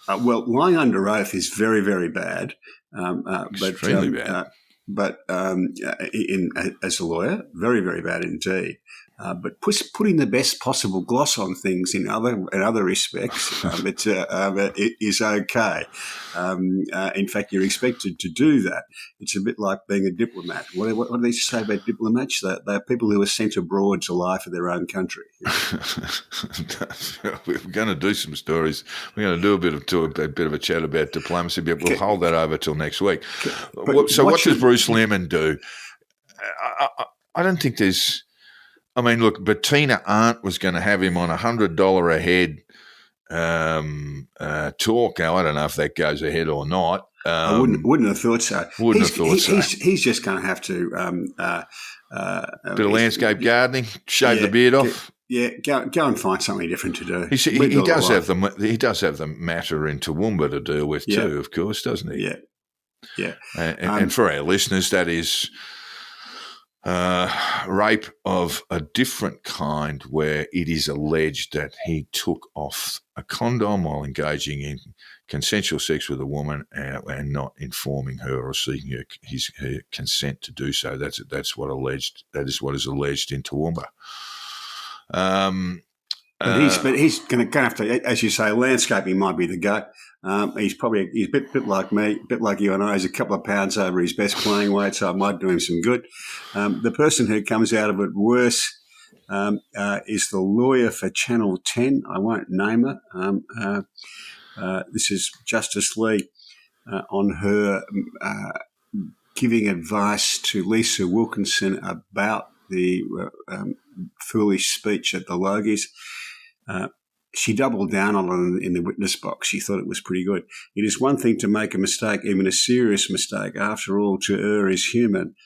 [SPEAKER 7] Well, lying under oath is very, very bad.
[SPEAKER 6] Extremely bad.
[SPEAKER 7] As a lawyer, very, very bad indeed. But putting the best possible gloss on things in other respects, it is okay. In fact, you're expected to do that. It's a bit like being a diplomat. What do they say about diplomats? They're people who are sent abroad to lie for their own country.
[SPEAKER 6] We're going to do some stories. We're going to do a bit of a chat about diplomacy, but we'll hold that over till next week. So what does Bruce Lemon do? I don't think there's... I mean, look, Bettina Arndt was going to have him on $100 a head talk. Now, I don't know if that goes ahead or not.
[SPEAKER 7] I wouldn't have thought so. He's just going to have to
[SPEAKER 6] bit of landscape gardening, shave the beard off.
[SPEAKER 7] Go and find something different to do.
[SPEAKER 6] He does have the matter in Toowoomba to deal with too, of course, doesn't he?
[SPEAKER 7] Yeah.
[SPEAKER 6] And for our listeners, that is rape of a different kind, where it is alleged that he took off a condom while engaging in consensual sex with a woman and not informing her or seeking her consent to do so. That is what is alleged in Toowoomba.
[SPEAKER 7] But he's going to have to, as you say, landscaping might be the go. He's a bit like me, a bit like you and I. He's a couple of pounds over his best playing weight, so it might do him some good. The person who comes out of it worse is the lawyer for Channel 10. I won't name her. This is Justice Lee on her giving advice to Lisa Wilkinson about the foolish speech at the Logies. She doubled down on it in the witness box. She thought it was pretty good. It is one thing to make a mistake, even a serious mistake. After all, to err is human.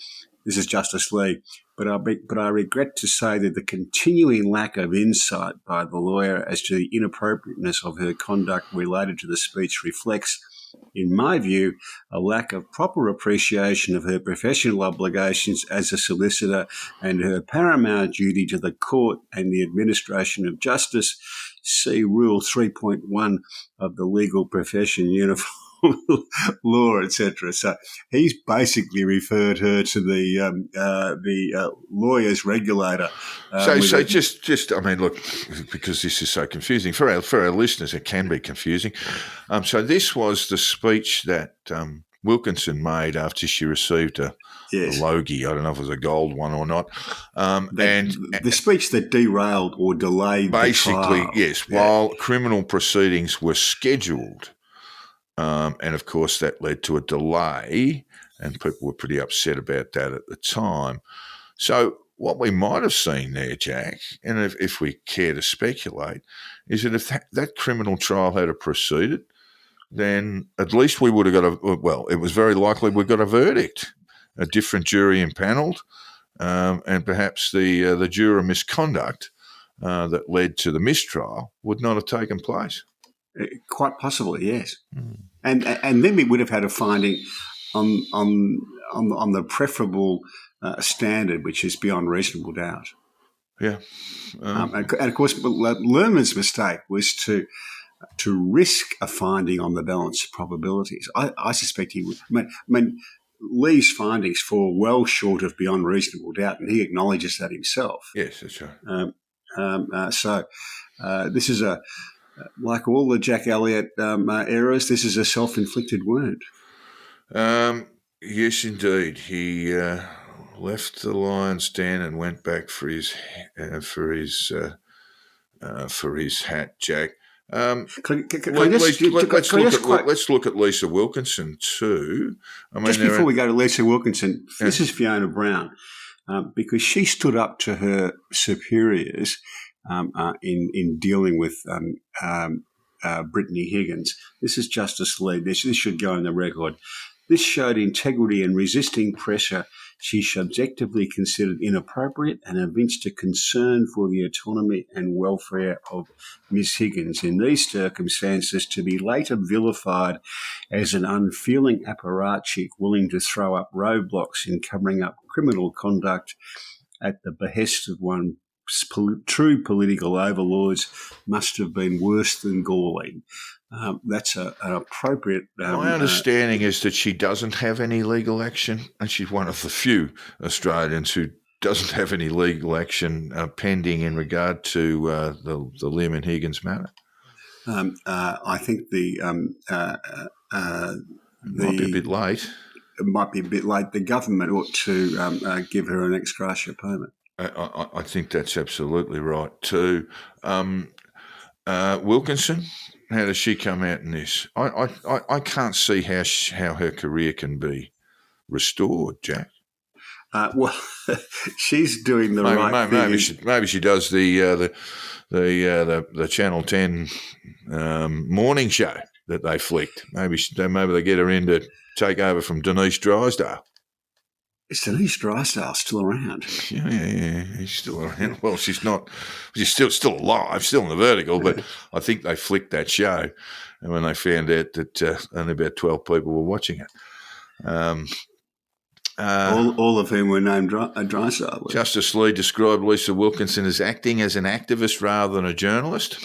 [SPEAKER 7] This is Justice Lee. But I regret to say that the continuing lack of insight by the lawyer as to the inappropriateness of her conduct related to the speech reflects, in my view, a lack of proper appreciation of her professional obligations as a solicitor and her paramount duty to the court and the administration of justice. See Rule 3.1 of the legal profession uniform law, etc. So he's basically referred her to the lawyers regulator.
[SPEAKER 6] I mean, look, because this is so confusing for our listeners, it can be confusing. So this was the speech that Wilkinson made after she received a Logie. I don't know if it was a gold one or not.
[SPEAKER 7] The speech that derailed or delayed
[SPEAKER 6] basically,
[SPEAKER 7] the trial.
[SPEAKER 6] yes, while criminal proceedings were scheduled. And, of course, that led to a delay, and people were pretty upset about that at the time. So what we might have seen there, Jack, and if we care to speculate, is that if that criminal trial had proceeded, then at least we would have got it was very likely we got a verdict, a different jury impanelled, and perhaps the juror misconduct that led to the mistrial would not have taken place.
[SPEAKER 7] Quite possibly, yes. And then we would have had a finding on the preferable standard, which is beyond reasonable doubt.
[SPEAKER 6] Yeah.
[SPEAKER 7] And of course, Lerman's mistake was to risk a finding on the balance of probabilities. I suspect he would. I mean, Lee's findings fall well short of beyond reasonable doubt, and he acknowledges that himself.
[SPEAKER 6] Yes, that's right.
[SPEAKER 7] So this is like all the Jack Elliott errors, this is a self-inflicted wound.
[SPEAKER 6] Yes, indeed. He left the lion's den and went back for his hat, Jack. Let's look at Lisa Wilkinson too. I mean,
[SPEAKER 7] just before we go to Lisa Wilkinson, this is Fiona Brown, because she stood up to her superiors in dealing with Brittany Higgins. This is Justice Lee. This should go on the record. This showed integrity in resisting pressure. She's subjectively considered inappropriate and evinced a concern for the autonomy and welfare of Miss Higgins. In these circumstances, to be later vilified as an unfeeling apparatchik willing to throw up roadblocks in covering up criminal conduct at the behest of one true political overlords must have been worse than galling. That's an appropriate...
[SPEAKER 6] My understanding is that she doesn't have any legal action, and she's one of the few Australians who doesn't have any legal action pending in regard to the Liam and Higgins matter.
[SPEAKER 7] I think
[SPEAKER 6] Might be a bit late.
[SPEAKER 7] It might be a bit late. The government ought to give her an ex gratia payment.
[SPEAKER 6] I think that's absolutely right too. Wilkinson, how does she come out in this? I can't see how her career can be restored, Jack.
[SPEAKER 7] Well, she's doing the right thing.
[SPEAKER 6] Maybe she does the Channel 10 morning show that they flicked. Maybe they get her in to take over from Denise Drysdale.
[SPEAKER 7] Is Denise Drysdale still around?
[SPEAKER 6] Yeah, he's still around. Well, she's not. She's still alive, still in the vertical, but I think they flicked that show, and when they found out that only about 12 people were watching it.
[SPEAKER 7] All of whom were named Drysdale.
[SPEAKER 6] Justice Lee described Lisa Wilkinson as acting as an activist rather than a journalist.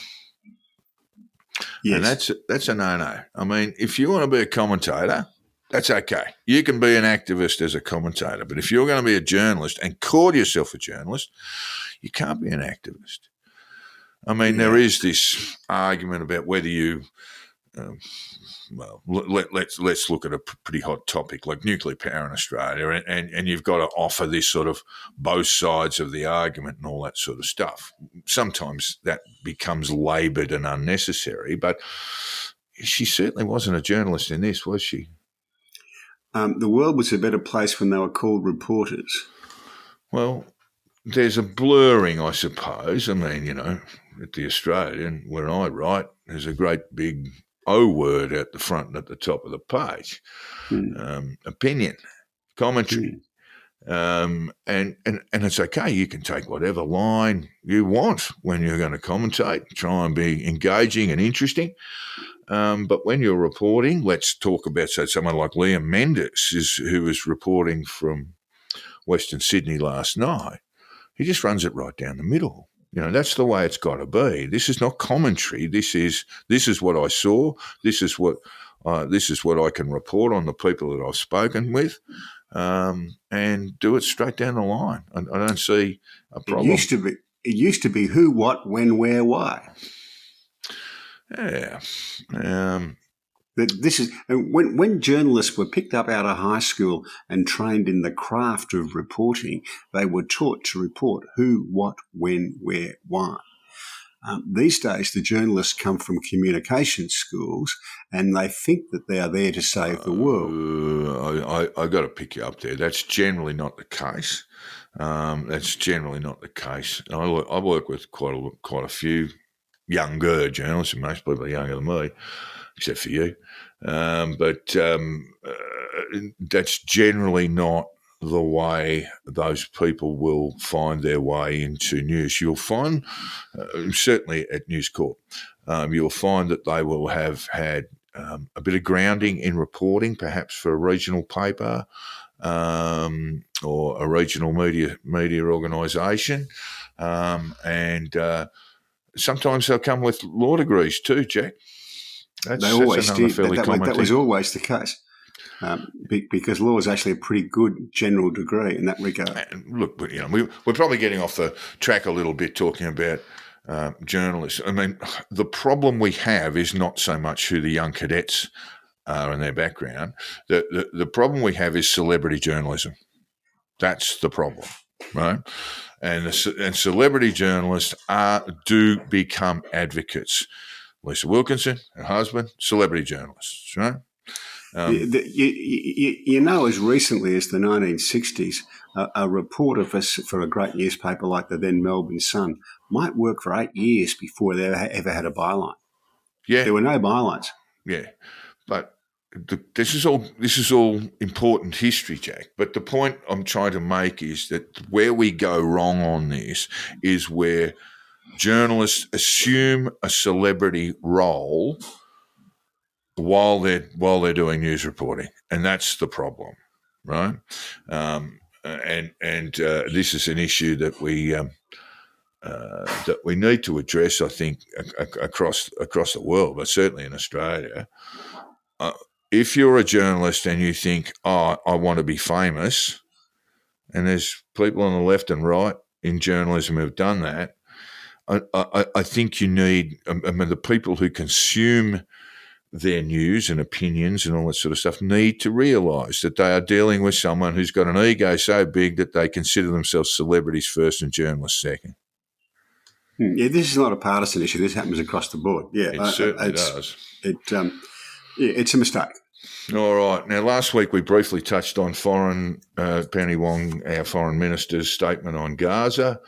[SPEAKER 7] Yes.
[SPEAKER 6] And that's a no-no. I mean, if you want to be a commentator, that's okay. You can be an activist as a commentator, but if you're going to be a journalist and call yourself a journalist, you can't be an activist. I mean, there is this argument about whether you let's look at a pretty hot topic like nuclear power in Australia, and you've got to offer this sort of both sides of the argument and all that sort of stuff. Sometimes that becomes laboured and unnecessary, but she certainly wasn't a journalist in this, was she?
[SPEAKER 7] The world was a better place when they were called reporters.
[SPEAKER 6] Well, there's a blurring, I suppose. I mean, at the Australian, when I write, there's a great big O word at the front and at the top of the page. Opinion, commentary. And it's okay. You can take whatever line you want when you're going to commentate, try and be engaging and interesting. But when you're reporting, let's talk about someone like Liam Mendes, who was reporting from Western Sydney last night. He just runs it right down the middle. That's the way it's got to be. This is not commentary. This is what I saw. This is what I can report on the people that I've spoken with, and do it straight down the line. I don't see a problem.
[SPEAKER 7] It used to be who, what, when, where, why.
[SPEAKER 6] Yeah.
[SPEAKER 7] This is when journalists were picked up out of high school and trained in the craft of reporting, they were taught to report who, what, when, where, why. These days, the journalists come from communication schools and they think that they are there to save the world.
[SPEAKER 6] I got to pick you up there. That's generally not the case. That's generally not the case. I work with quite a few younger journalists, and most people are younger than me, except for you. But that's generally not the way those people will find their way into news. You'll find, certainly at News Corp, you'll find that they will have had a bit of grounding in reporting, perhaps for a regional paper or a regional media organisation, and sometimes they'll come with law degrees too, Jack.
[SPEAKER 7] They always did. That was always the case. Because law is actually a pretty good general degree in that regard.
[SPEAKER 6] Look, we're probably getting off the track a little bit talking about journalists. I mean, the problem we have is not so much who the young cadets are and their background. The problem we have is celebrity journalism. That's the problem, right? And celebrity journalists do become advocates. Lisa Wilkinson, her husband, celebrity journalists, right?
[SPEAKER 7] As recently as the 1960s, a reporter for a great newspaper like the then Melbourne Sun might work for 8 years before they ever had a byline.
[SPEAKER 6] Yeah.
[SPEAKER 7] There were no bylines.
[SPEAKER 6] Yeah. But this is all important history, Jack. But the point I'm trying to make is that where we go wrong on this is where journalists assume a celebrity role while they're doing news reporting, and that's the problem, right? And this is an issue that we need to address, I think, across the world, but certainly in Australia. If you're a journalist and you think, oh, I want to be famous, and there's people on the left and right in journalism who have done that, I think you need, the people who consume their news and opinions and all that sort of stuff need to realise that they are dealing with someone who's got an ego so big that they consider themselves celebrities first and journalists second.
[SPEAKER 7] Yeah, this is not a partisan issue. This happens across the board. Yeah,
[SPEAKER 6] it certainly does.
[SPEAKER 7] It's a mistake.
[SPEAKER 6] All right. Now, last week we briefly touched on Penny Wong, our foreign minister's statement on Gaza.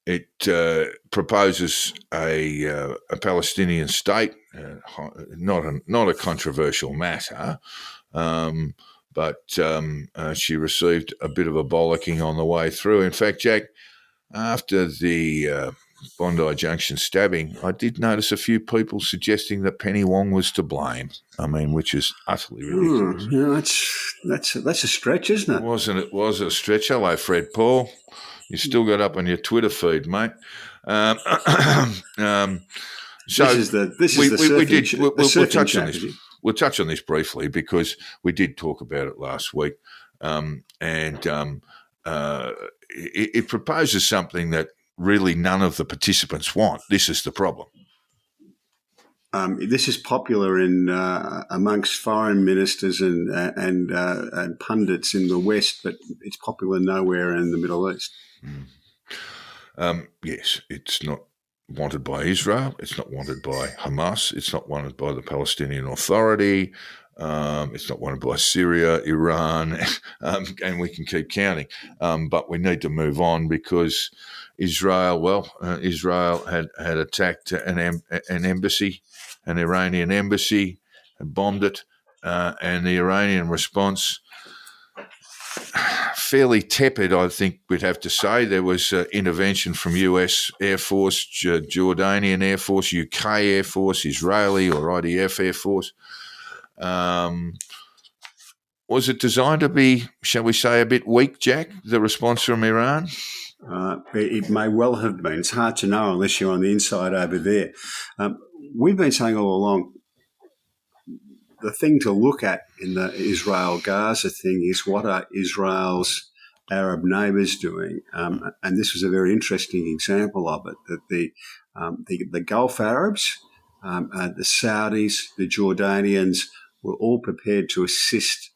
[SPEAKER 6] It proposes a Palestinian state, not a controversial matter, but she received a bit of a bollocking on the way through. In fact, Jack, after the Bondi Junction stabbing, I did notice a few people suggesting that Penny Wong was to blame. I mean, which is utterly ridiculous.
[SPEAKER 7] That's a stretch, isn't it?
[SPEAKER 6] It was a stretch. Hello, Fred Paul. You still got up on your Twitter feed, mate. So we'll touch on this. We'll touch on this briefly because we did talk about it last week, it proposes something that really none of the participants want. This is the problem.
[SPEAKER 7] This is popular in amongst foreign ministers and pundits in the West, but it's popular nowhere in the Middle East.
[SPEAKER 6] Yes, it's not wanted by Israel. It's not wanted by Hamas. It's not wanted by the Palestinian Authority. It's not wanted by Syria, Iran, and we can keep counting. But we need to move on because Israel had attacked an embassy, an Iranian embassy, and bombed it, and the Iranian response, fairly tepid, I think we'd have to say. There was intervention from US Air Force, Jordanian Air Force, UK Air Force, Israeli or IDF Air Force. Was it designed to be, shall we say, a bit weak, Jack, the response from Iran?
[SPEAKER 7] It may well have been. It's hard to know unless you're on the inside over there. We've been saying all along, the thing to look at in the Israel-Gaza thing is what are Israel's Arab neighbours doing? And this was a very interesting example of it, that the Gulf Arabs, the Saudis, the Jordanians were all prepared to assist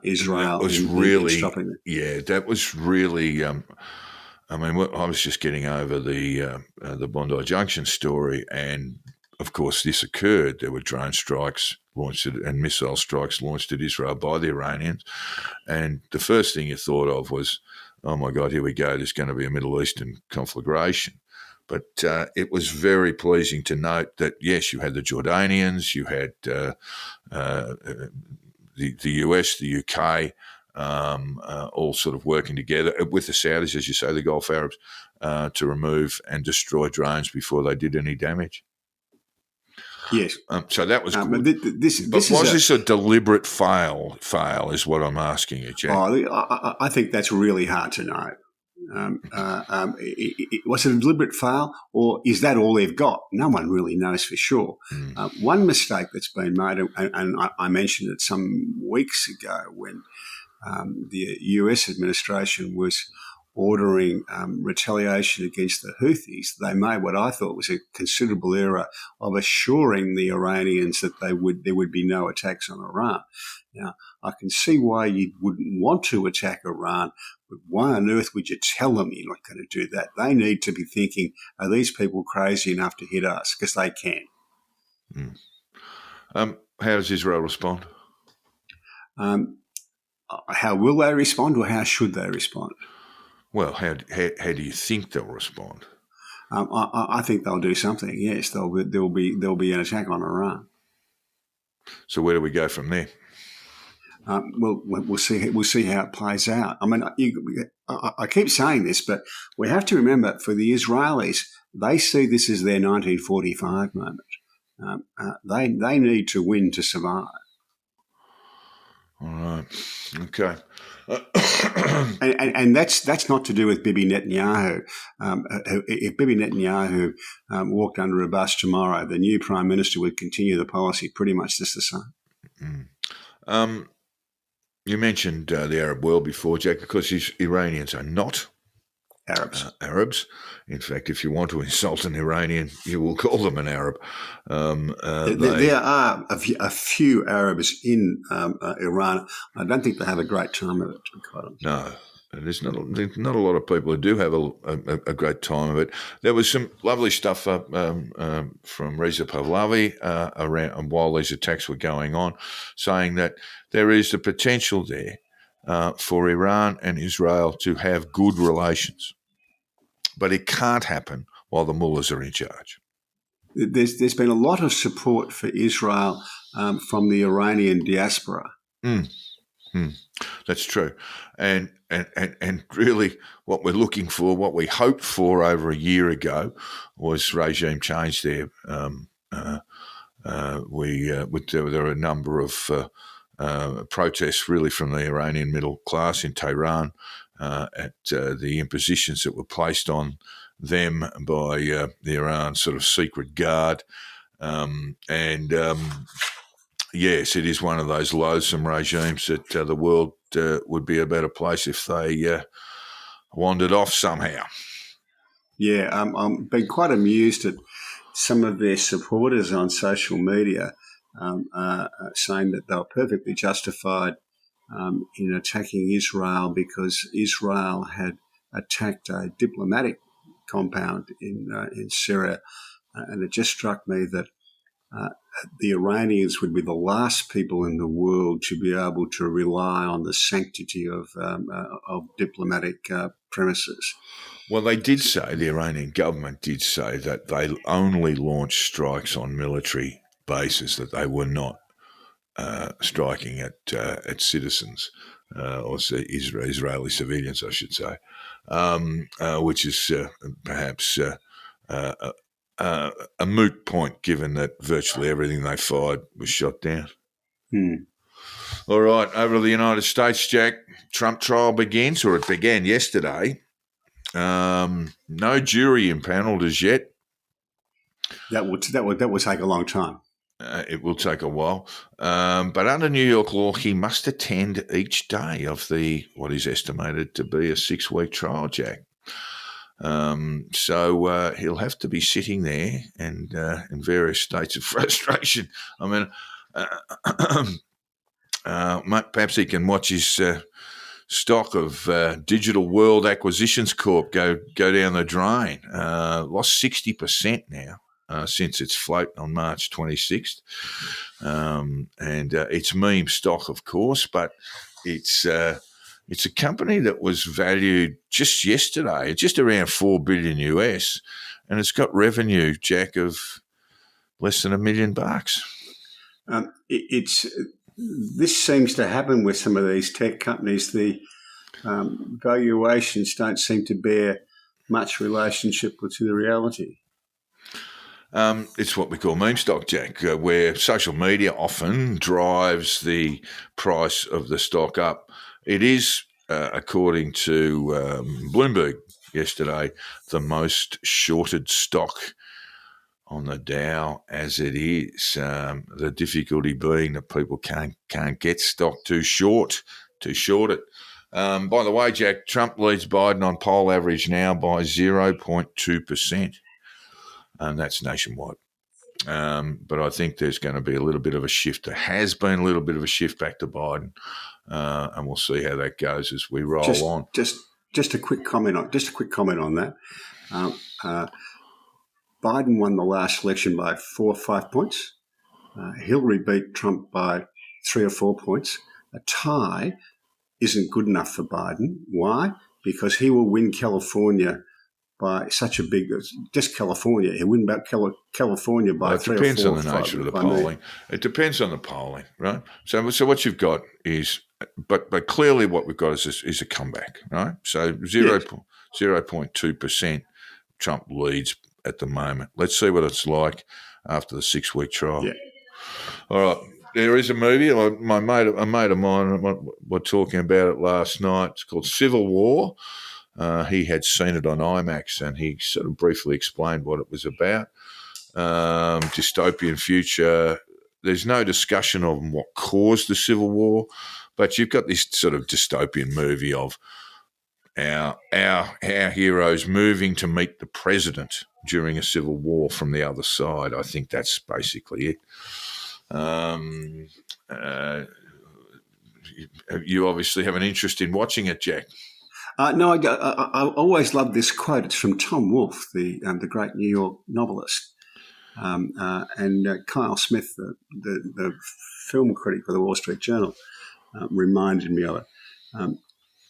[SPEAKER 7] Israel in stopping it.
[SPEAKER 6] Yeah, that was really... I was just getting over the Bondi Junction story, and of course this occurred. There were drone strikes launched and missile strikes launched at Israel by the Iranians, and the first thing you thought of was, oh my God, here we go, there's going to be a Middle Eastern conflagration. But it was very pleasing to note that, yes, you had the Jordanians, you had the US, the UK, all sort of working together with the Saudis, as you say, the Gulf Arabs, to remove and destroy drones before they did any damage.
[SPEAKER 7] Yes.
[SPEAKER 6] So that was good.
[SPEAKER 7] But
[SPEAKER 6] was this a deliberate fail is what I'm asking you, Jack?
[SPEAKER 7] I think that's really hard to know. Was it a deliberate fail, or is that all they've got? No one really knows for sure. One mistake that's been made, and I mentioned it some weeks ago when the US administration was ordering retaliation against the Houthis, they made what I thought was a considerable error of assuring the Iranians that there would be no attacks on Iran. Now, I can see why you wouldn't want to attack Iran, but why on earth would you tell them you're not going to do that? They need to be thinking, are these people crazy enough to hit us? Because they can.
[SPEAKER 6] How does Israel respond?
[SPEAKER 7] How will they respond, or how should they respond?
[SPEAKER 6] Well, how do you think they'll respond?
[SPEAKER 7] I think they'll do something. Yes, there'll be an attack on Iran.
[SPEAKER 6] So where do we go from there?
[SPEAKER 7] Well, we'll see. We'll see how it plays out. I mean, I keep saying this, but we have to remember for the Israelis, they see this as their 1945 moment. They need to win to survive.
[SPEAKER 6] All right. Okay.
[SPEAKER 7] And that's not to do with Bibi Netanyahu. If Bibi Netanyahu walked under a bus tomorrow, the new Prime Minister would continue the policy pretty much just the same.
[SPEAKER 6] You mentioned the Arab world before, Jack, because Iranians are not
[SPEAKER 7] Arabs.
[SPEAKER 6] In fact, if you want to insult an Iranian, you will call them an Arab.
[SPEAKER 7] There are a few Arabs in Iran. I don't think they have a great time of it, to be quite honest.
[SPEAKER 6] No. There's not a lot of people who do have a great time of it. There was some lovely stuff from Reza Pahlavi around while these attacks were going on, saying that there is the potential there for Iran and Israel to have good relations, but it can't happen while the mullahs are in charge.
[SPEAKER 7] There's been a lot of support for Israel from the Iranian diaspora.
[SPEAKER 6] That's true, and really, what we're looking for, what we hoped for over a year ago, was regime change there. There were a number of protests, really, from the Iranian middle class in Tehran at the impositions that were placed on them by the Iran sort of secret guard, yes, it is one of those loathsome regimes that the world would be a better place if they wandered off somehow.
[SPEAKER 7] Yeah, I'm been quite amused at some of their supporters on social media saying that they were perfectly justified in attacking Israel because Israel had attacked a diplomatic compound in Syria, and it just struck me that the Iranians would be the last people in the world to be able to rely on the sanctity of diplomatic premises.
[SPEAKER 6] Well, they did say, the Iranian government did say that they only launched strikes on military bases, that they were not striking at citizens or Israeli civilians, I should say, which is perhaps a moot point, given that virtually everything they fired was shot down. All right, over to the United States, Jack. Trump trial begins, or it began yesterday. No jury impaneled as yet.
[SPEAKER 7] That will take a long time.
[SPEAKER 6] It will take a while. But under New York law, he must attend each day of what is estimated to be a 6-week trial, Jack. So he'll have to be sitting there and in various states of frustration. I mean, perhaps he can watch his stock of Digital World Acquisitions Corp go down the drain. Lost 60% now since its float on March 26th. And it's meme stock, of course, but it's a company that was valued just yesterday, just around $4 billion US, and it's got revenue, Jack, of less than $1 million.
[SPEAKER 7] This seems to happen with some of these tech companies. The valuations don't seem to bear much relationship to the reality.
[SPEAKER 6] It's what we call meme stock, Jack, where social media often drives the price of the stock up. It is, according to Bloomberg yesterday, the most shorted stock on the Dow as it is. The difficulty being that people can't get stock too short it. By the way, Jack, Trump leads Biden on poll average now by 0.2%, and that's nationwide. But I think there's going to be a little bit of a shift. There has been a little bit of a shift back to Biden, and we'll see how that goes as we roll on.
[SPEAKER 7] Just a quick comment on that. Biden won the last election by 4 or 5 points. Hillary beat Trump by 3 or 4 points. A tie isn't good enough for Biden. Why? Because he will win California by such a big, just California. He win about California by
[SPEAKER 6] Well, it
[SPEAKER 7] 3
[SPEAKER 6] depends
[SPEAKER 7] or 4.
[SPEAKER 6] on the nature of the
[SPEAKER 7] by me.
[SPEAKER 6] polling. It depends on the polling, right? So what you've got is, but clearly what we've got is a comeback, right? So 0.2% Trump leads at the moment. Let's see what it's like after the 6-week trial.
[SPEAKER 7] Yeah.
[SPEAKER 6] All right. There is a movie. A mate of mine were talking about it last night. It's called Civil War. He had seen it on IMAX, and he sort of briefly explained what it was about. Dystopian future. There's no discussion of what caused the Civil War, but you've got this sort of dystopian movie of our heroes moving to meet the president during a civil war from the other side. I think that's basically it. You obviously have an interest in watching it, Jack.
[SPEAKER 7] No, I always loved this quote. It's from Tom Wolfe, the great New York novelist, and Kyle Smith, the film critic for the Wall Street Journal, reminded me of it.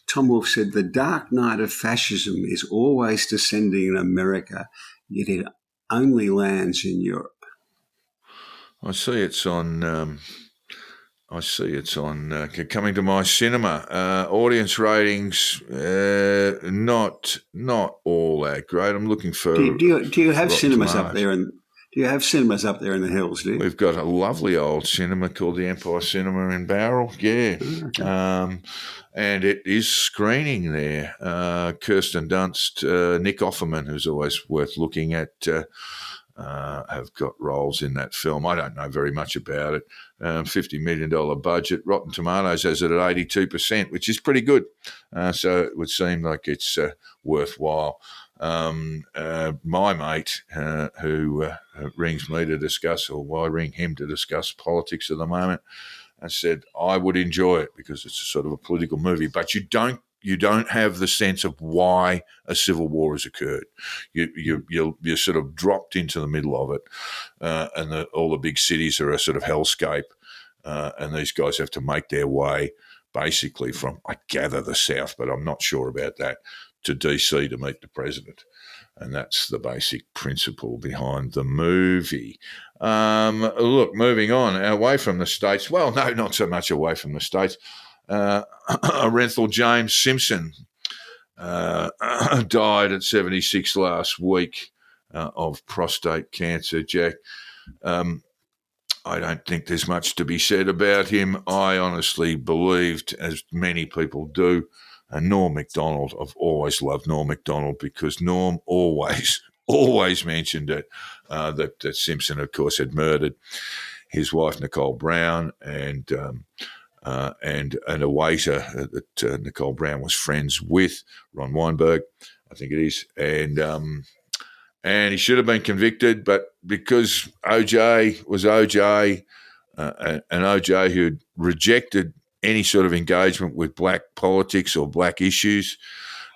[SPEAKER 7] Tom Wolfe said, "The dark night of fascism is always descending in America, yet it only lands in Europe."
[SPEAKER 6] I see it's on. Coming to my cinema. Audience ratings not all that great. I'm looking for.
[SPEAKER 7] Do you have
[SPEAKER 6] Rotten
[SPEAKER 7] cinemas
[SPEAKER 6] Tomatoes.
[SPEAKER 7] up there? And do you have cinemas up there in the hills? Do you?
[SPEAKER 6] We've got a lovely old cinema called the Empire Cinema in Barrel. Yeah.
[SPEAKER 7] Okay.
[SPEAKER 6] And it is screening there. Kirsten Dunst, Nick Offerman, who's always worth looking at, have got roles in that film. I don't know very much about it. $50 million budget. Rotten Tomatoes has it at 82%, which is pretty good. So it would seem like it's worthwhile. My mate, who rings me to discuss, or I ring him to discuss politics at the moment, I said I would enjoy it because it's a sort of a political movie, but you don't have the sense of why a civil war has occurred. You're sort of dropped into the middle of it, and all the big cities are a sort of hellscape, and these guys have to make their way basically from, I gather, the south, but I'm not sure about that, to DC to meet the president. And that's the basic principle behind the movie. Look, moving on, away from the States. Well, no, not so much away from the States. Renthal James Simpson died at 76 last week of prostate cancer, Jack. I don't think there's much to be said about him. I honestly believed, as many people do, Norm Macdonald. I've always loved Norm Macdonald because Norm always mentioned it, that Simpson, of course, had murdered his wife, Nicole Brown, and a waiter that Nicole Brown was friends with, Ron Weinberg, I think it is, and he should have been convicted, but because OJ was OJ, and OJ who had rejected any sort of engagement with black politics or black issues,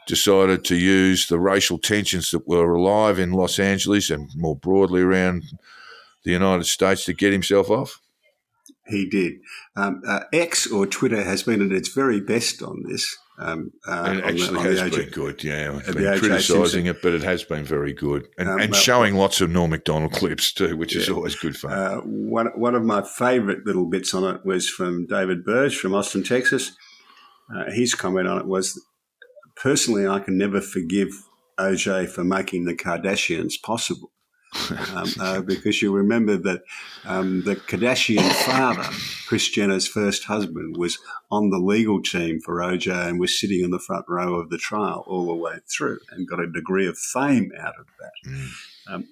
[SPEAKER 6] decided to use the racial tensions that were alive in Los Angeles and more broadly around the United States to get himself off.
[SPEAKER 7] He did. X, or Twitter, has been at its very best on this.
[SPEAKER 6] It actually has been good, yeah. I've been criticising it, but it has been very good. And showing lots of Norm Macdonald clips too, which is always good fun.
[SPEAKER 7] One of my favourite little bits on it was from David Burge from Austin, Texas. His comment on it was, "Personally, I can never forgive OJ for making the Kardashians possible." Because you remember that the Kardashian father, Kris Jenner's first husband, was on the legal team for OJ and was sitting in the front row of the trial all the way through and got a degree of fame out of that,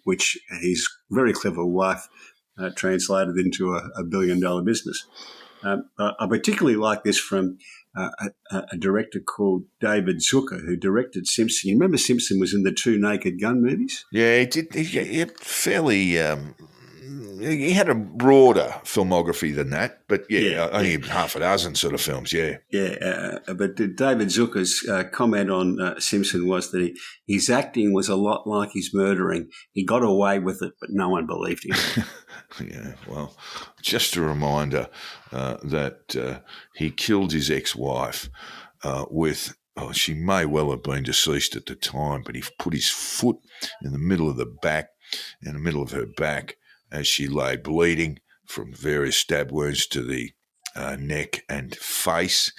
[SPEAKER 7] which his very clever wife translated into a billion-dollar business. I particularly like this from a director called David Zucker, who directed Simpson. You remember Simpson was in the 2 Naked Gun movies?
[SPEAKER 6] Yeah, he did. He fairly. He had a broader filmography than that, but only half a dozen sort of films. Yeah,
[SPEAKER 7] but David Zucker's comment on Simpson was that his acting was a lot like his murdering. He got away with it, but no one believed him.
[SPEAKER 6] Yeah, well, just a reminder that he killed his ex-wife with she may well have been deceased at the time, but he put his foot in the middle of her back, as she lay bleeding from various stab wounds to the neck and face,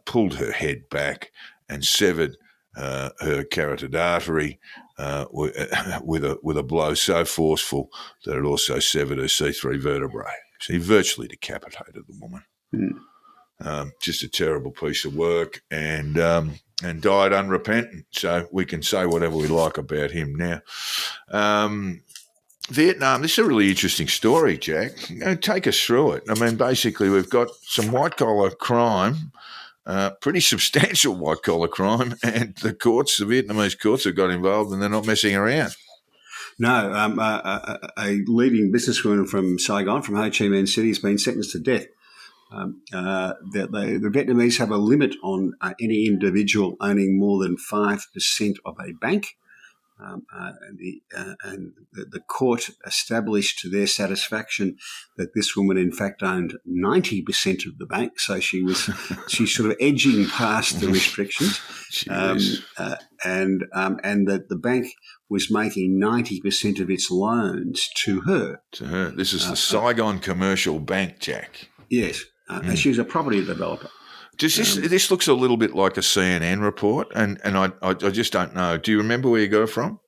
[SPEAKER 6] pulled her head back and severed her carotid artery with a blow so forceful that it also severed her C3 vertebrae. So he virtually decapitated the woman. Just a terrible piece of work, and died unrepentant. So we can say whatever we like about him now. Vietnam, this is a really interesting story, Jack. Take us through it. I mean, basically, we've got some white-collar crime, pretty substantial white-collar crime, and the Vietnamese courts have got involved, and they're not messing around.
[SPEAKER 7] No, a leading businesswoman from Saigon, from Ho Chi Minh City, has been sentenced to death. The Vietnamese have a limit on any individual owning more than 5% of a bank. And the court established to their satisfaction that this woman, in fact, owned 90% of the bank. So she's sort of edging past the restrictions, and that the bank was making 90% of its loans to her.
[SPEAKER 6] This is the Saigon Commercial Bank, Jack.
[SPEAKER 7] Yes, and she was a property developer.
[SPEAKER 6] This looks a little bit like a CNN report, and I just don't know. Do you remember where you got it from?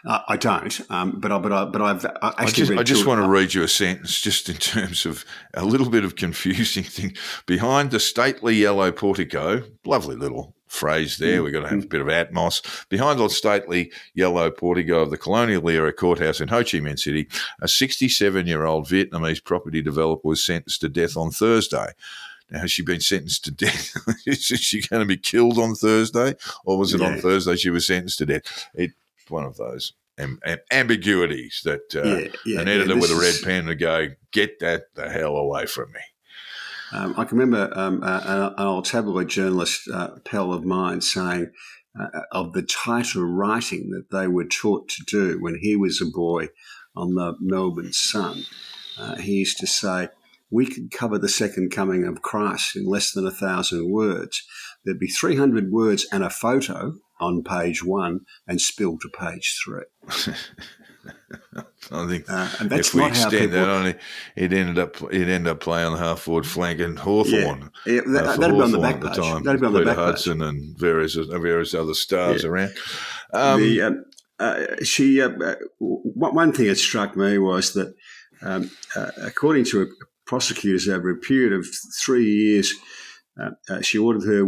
[SPEAKER 7] I don't, but I've actually.
[SPEAKER 6] I just want to read you a sentence, just in terms of a little bit of confusing thing. Behind the stately yellow portico, lovely little phrase there. We've got to have a bit of atmos. Behind the stately yellow portico of the colonial era courthouse in Ho Chi Minh City, a 67-year-old Vietnamese property developer was sentenced to death on Thursday. Now, has she been sentenced to death? Is she going to be killed on Thursday? Or was it on Thursday she was sentenced to death? It's one of those ambiguities that an editor with a red pen would go, get that the hell away from me.
[SPEAKER 7] I can remember an old tabloid journalist, pal of mine, saying of the tighter writing that they were taught to do when he was a boy on the Melbourne Sun. He used to say, we could cover the second coming of Christ in less than 1,000 words. There'd be 300 words and a photo on page 1 and spill to page 3.
[SPEAKER 6] I think
[SPEAKER 7] and that's
[SPEAKER 6] if we
[SPEAKER 7] not how
[SPEAKER 6] extend
[SPEAKER 7] people,
[SPEAKER 6] that on, it ended up playing on the half-forward flank and Hawthorn.
[SPEAKER 7] That'd be on the back page. That'd be on the
[SPEAKER 6] Peter
[SPEAKER 7] back
[SPEAKER 6] Hudson
[SPEAKER 7] page.
[SPEAKER 6] and various other stars around.
[SPEAKER 7] One thing that struck me was that, according to prosecutors, over a period of 3 years, she ordered her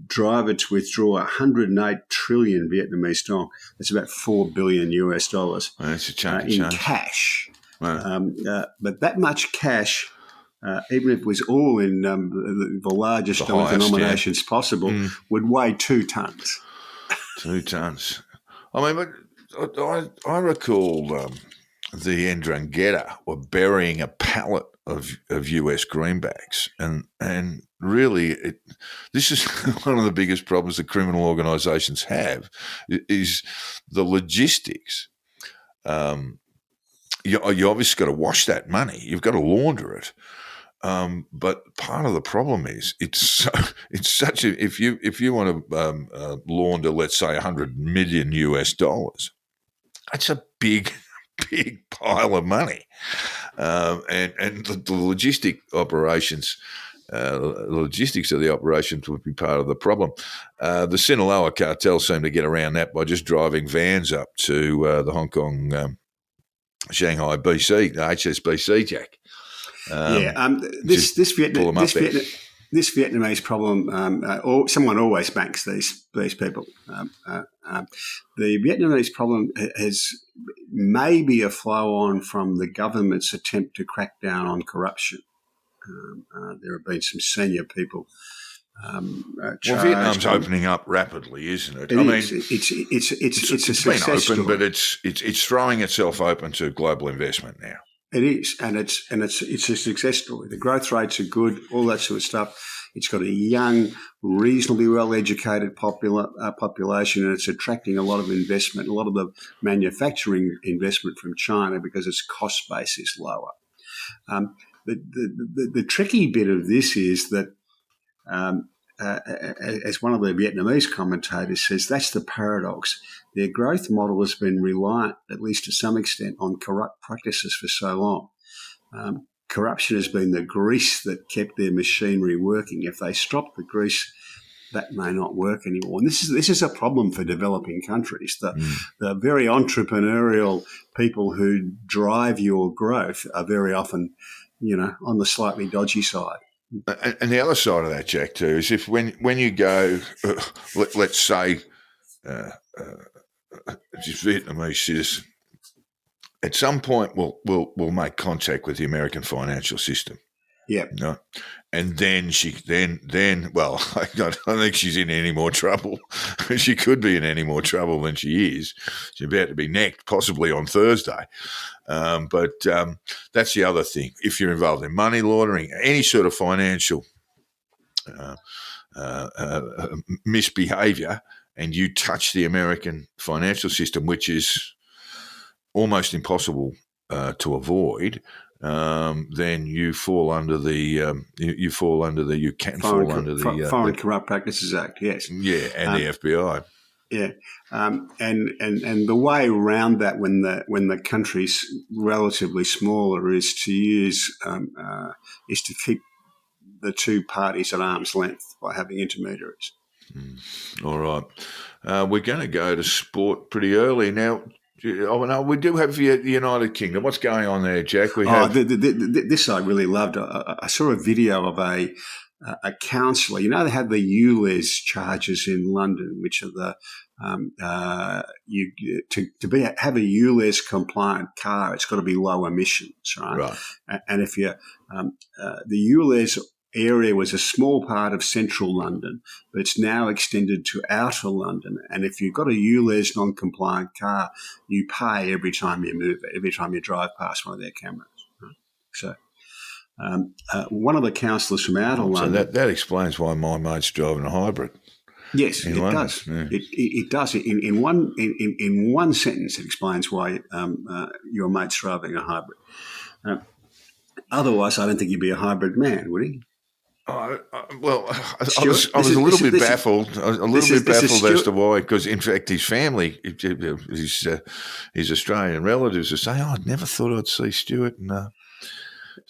[SPEAKER 7] driver to withdraw 108 trillion Vietnamese dong. That's about $4 billion US dollars.
[SPEAKER 6] That's a chunk
[SPEAKER 7] in cash.
[SPEAKER 6] Right.
[SPEAKER 7] But that much cash, even if it was all in the largest denominations possible, would weigh 2 tons.
[SPEAKER 6] 2 tons. I mean, but I recall the Ndrangheta were burying a pallet of US greenbacks, and really, this is one of the biggest problems that criminal organisations have is the logistics. You obviously got to wash that money. You've got to launder it. But part of the problem is it's such a if you want to launder, let's say, $100 million US dollars, that's a big pile of money, and the logistic operations. The logistics of the operations would be part of the problem. The Sinaloa cartel seemed to get around that by just driving vans up to the Hong Kong, Shanghai BC, the HSBC, Jack.
[SPEAKER 7] This Vietnamese problem, someone always banks these people. The Vietnamese problem has maybe a flow on from the government's attempt to crack down on corruption. There have been some senior people.
[SPEAKER 6] Vietnam's opening up rapidly, isn't it?
[SPEAKER 7] It's a success
[SPEAKER 6] been open,
[SPEAKER 7] story.
[SPEAKER 6] but it's throwing itself open to global investment now.
[SPEAKER 7] It is, and it's a success story. The growth rates are good, all that sort of stuff. It's got a young, reasonably well-educated population, and it's attracting a lot of investment, a lot of the manufacturing investment from China because its cost base is lower. The tricky bit of this is that as one of the Vietnamese commentators says, that's the paradox. Their growth model has been reliant, at least to some extent, on corrupt practices for so long. Corruption has been the grease that kept their machinery working. If they stop the grease, that may not work anymore. And this is a problem for developing countries. The very entrepreneurial people who drive your growth are very often, on the slightly dodgy side.
[SPEAKER 6] And the other side of that, Jack, too, is if when you go, let's say, just Vietnamese citizen, at some point we'll make contact with the American financial system.
[SPEAKER 7] Yeah.
[SPEAKER 6] No. And then well, I don't think she's in any more trouble. She could be in any more trouble than she is. She's about to be necked, possibly on Thursday. But that's the other thing. If you're involved in money laundering, any sort of financial misbehaviour, and you touch the American financial system, which is almost impossible to avoid, then you fall under the
[SPEAKER 7] Foreign Corrupt Practices Act. Yes.
[SPEAKER 6] Yeah, and the FBI.
[SPEAKER 7] Yeah, and the way around that when the country's relatively smaller is to keep the two parties at arm's length by having intermediaries.
[SPEAKER 6] All right, we're going to go to sport pretty early now. Oh no, we do have the United Kingdom. What's going on there, Jack?
[SPEAKER 7] This I really loved. I saw a video of a counsellor. They have the ULEZ charges in London, which are the have a ULEZ compliant car, it's got to be low emissions, right? And if you the ULEZ area was a small part of central London, but it's now extended to outer London. And if you've got a ULEZ non-compliant car, you pay every time you move it, every time you drive past one of their cameras. Right? So one of the councillors from outer London...
[SPEAKER 6] So that explains why my mate's driving a hybrid.
[SPEAKER 7] Yes, it does. Yeah. It does. In one sentence, it explains why your mate's driving a hybrid. Otherwise, I don't think he'd be a hybrid man, would he?
[SPEAKER 6] I was a little bit baffled. As to why, because in fact his family, his Australian relatives are saying, "I never thought I'd see Stuart in a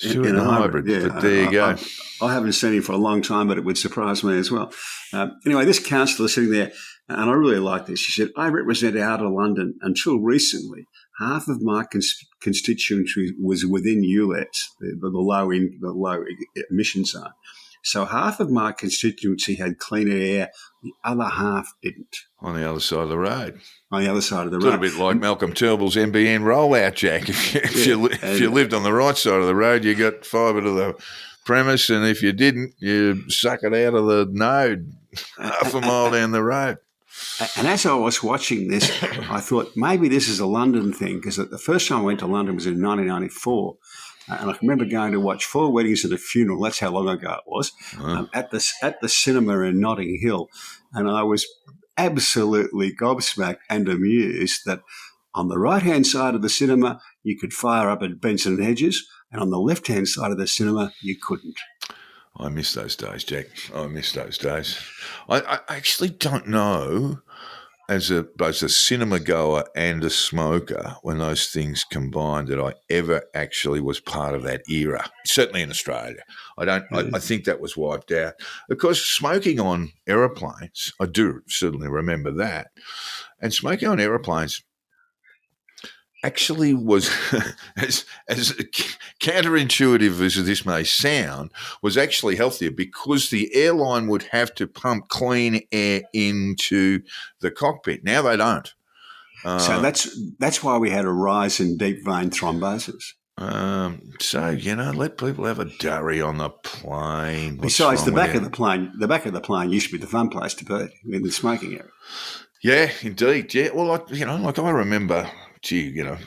[SPEAKER 6] hybrid."
[SPEAKER 7] Yeah.
[SPEAKER 6] But there you go.
[SPEAKER 7] I haven't seen him for a long time, but it would surprise me as well. Anyway, this councillor sitting there, and I really like this. She said, "I represent outer London. Until recently, half of my constituency was within ULEZ, the low emission zone. So half of my constituency had cleaner air, the other half didn't."
[SPEAKER 6] On the other side of the road.
[SPEAKER 7] On the other side of the road.
[SPEAKER 6] It's a bit like Malcolm Turnbull's NBN rollout, Jack. If you lived on the right side of the road, you got fibre to the premise, and if you didn't, you suck it out of the node half a mile down the road.
[SPEAKER 7] And as I was watching this, I thought maybe this is a London thing, because the first time I went to London was in 1994. And I can remember going to watch 4 Weddings and a Funeral. That's how long ago it was, at the cinema in Notting Hill. And I was absolutely gobsmacked and amused that on the right-hand side of the cinema, you could fire up at Benson and Hedges, and on the left-hand side of the cinema, you couldn't.
[SPEAKER 6] I miss those days, Jack. I miss those days. I actually don't know, as both a cinema goer and a smoker, when those things combined, that I ever actually was part of that era. Certainly in Australia, I think that was wiped out. Of course, smoking on aeroplanes, I do certainly remember that, and smoking on aeroplanes actually was, as counterintuitive as this may sound, was actually healthier, because the airline would have to pump clean air into the cockpit. Now they don't.
[SPEAKER 7] So that's why we had a rise in deep vein thrombosis.
[SPEAKER 6] So let people have a durry on the plane.
[SPEAKER 7] Besides, the back of the plane used to be the fun place to be, in the smoking area.
[SPEAKER 6] Yeah, indeed. Yeah. Well, I remember,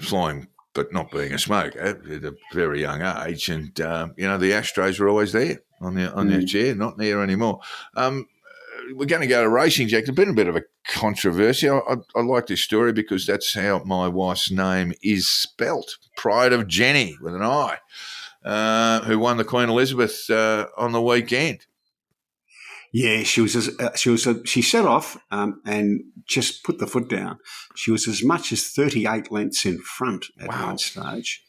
[SPEAKER 6] flying, but not being a smoker at a very young age, and the ashtrays were always there on your chair, not there anymore. We're going to go to racing, Jack. There's been a bit of a controversy. I like this story because that's how my wife's name is spelt. Pride of Jenny with an I, who won the Queen Elizabeth on the weekend.
[SPEAKER 7] Yeah, she set off and just put the foot down. She was as much as 38 lengths in front at one stage,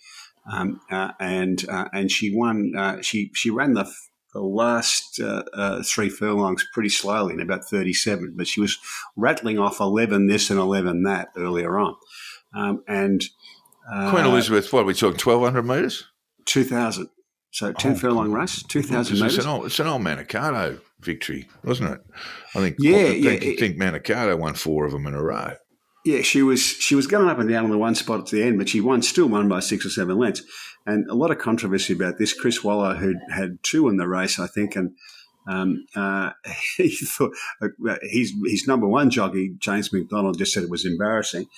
[SPEAKER 7] and she won. She ran the last 3 furlongs pretty slowly in about 37, but she was rattling off 11 this and 11 that earlier on, and
[SPEAKER 6] Queen Elizabeth, what are we talking, 1,200 metres?
[SPEAKER 7] 2,000. So 10 furlong race, 2,000 metres.
[SPEAKER 6] It's an old Manicato victory, wasn't it? I think. I think Manicato won 4 of them in a row.
[SPEAKER 7] Yeah, she was going up and down on the one spot at the end, but she still won by 6 or 7 lengths. And a lot of controversy about this. Chris Waller, who had 2 in the race, I think, and he thought his number one jockey, James McDonald, just said it was embarrassing.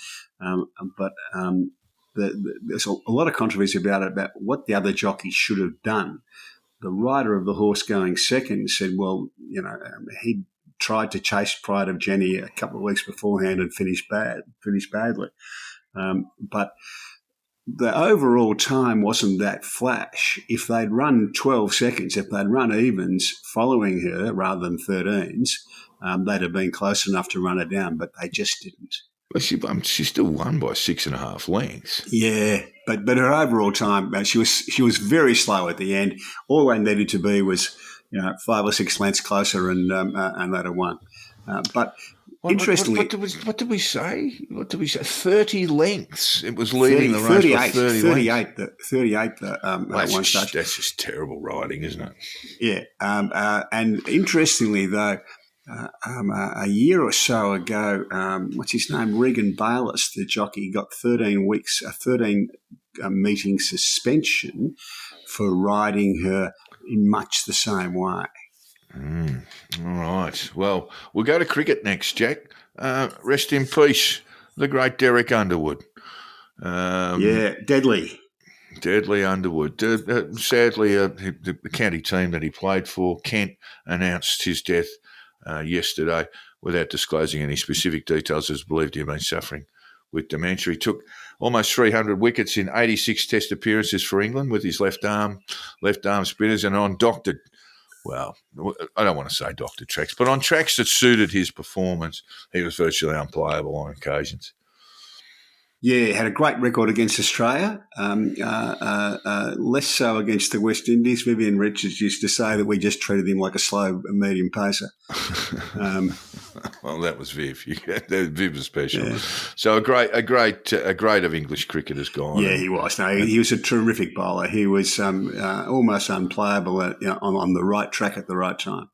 [SPEAKER 7] There's a lot of controversy about what the other jockey should have done. The rider of the horse going second said, well, he tried to chase Pride of Jenny a couple of weeks beforehand and finished badly. But the overall time wasn't that flash. If they'd run 12 seconds, if they'd run evens following her rather than 13s, they'd have been close enough to run her down, but they just didn't.
[SPEAKER 6] Well, she still won by 6.5 lengths.
[SPEAKER 7] Yeah, but her overall time, she was very slow at the end. All they needed to be was 5 or 6 lengths closer, and they'd have won. But interestingly,
[SPEAKER 6] what did we say? 30 lengths. It was leading the race by
[SPEAKER 7] 38. One stage.
[SPEAKER 6] That's just terrible riding, isn't it?
[SPEAKER 7] Yeah. And interestingly, though, a year or so ago, what's his name? Regan Bayliss, the jockey, got 13 meeting suspension for riding her in much the same way.
[SPEAKER 6] All right. Well, we'll go to cricket next, Jack. Rest in peace, the great Derek Underwood.
[SPEAKER 7] Deadly
[SPEAKER 6] Underwood. Sadly, the county team that he played for, Kent, announced his death yesterday without disclosing any specific details, as believed he had been suffering with dementia. He took almost 300 wickets in 86 test appearances for England with his left arm spinners, and on doctored, well, I don't want to say doctored tracks, but on tracks that suited his performance, he was virtually unplayable on occasions.
[SPEAKER 7] Yeah, had a great record against Australia, less so against the West Indies. Vivian Richards used to say that we just treated him like a slow medium pacer.
[SPEAKER 6] Well, that was Viv. Viv was special. Yeah. So a great of English cricket has gone.
[SPEAKER 7] Yeah, he was. No, he was a terrific bowler. He was almost unplayable on the right track at the right time.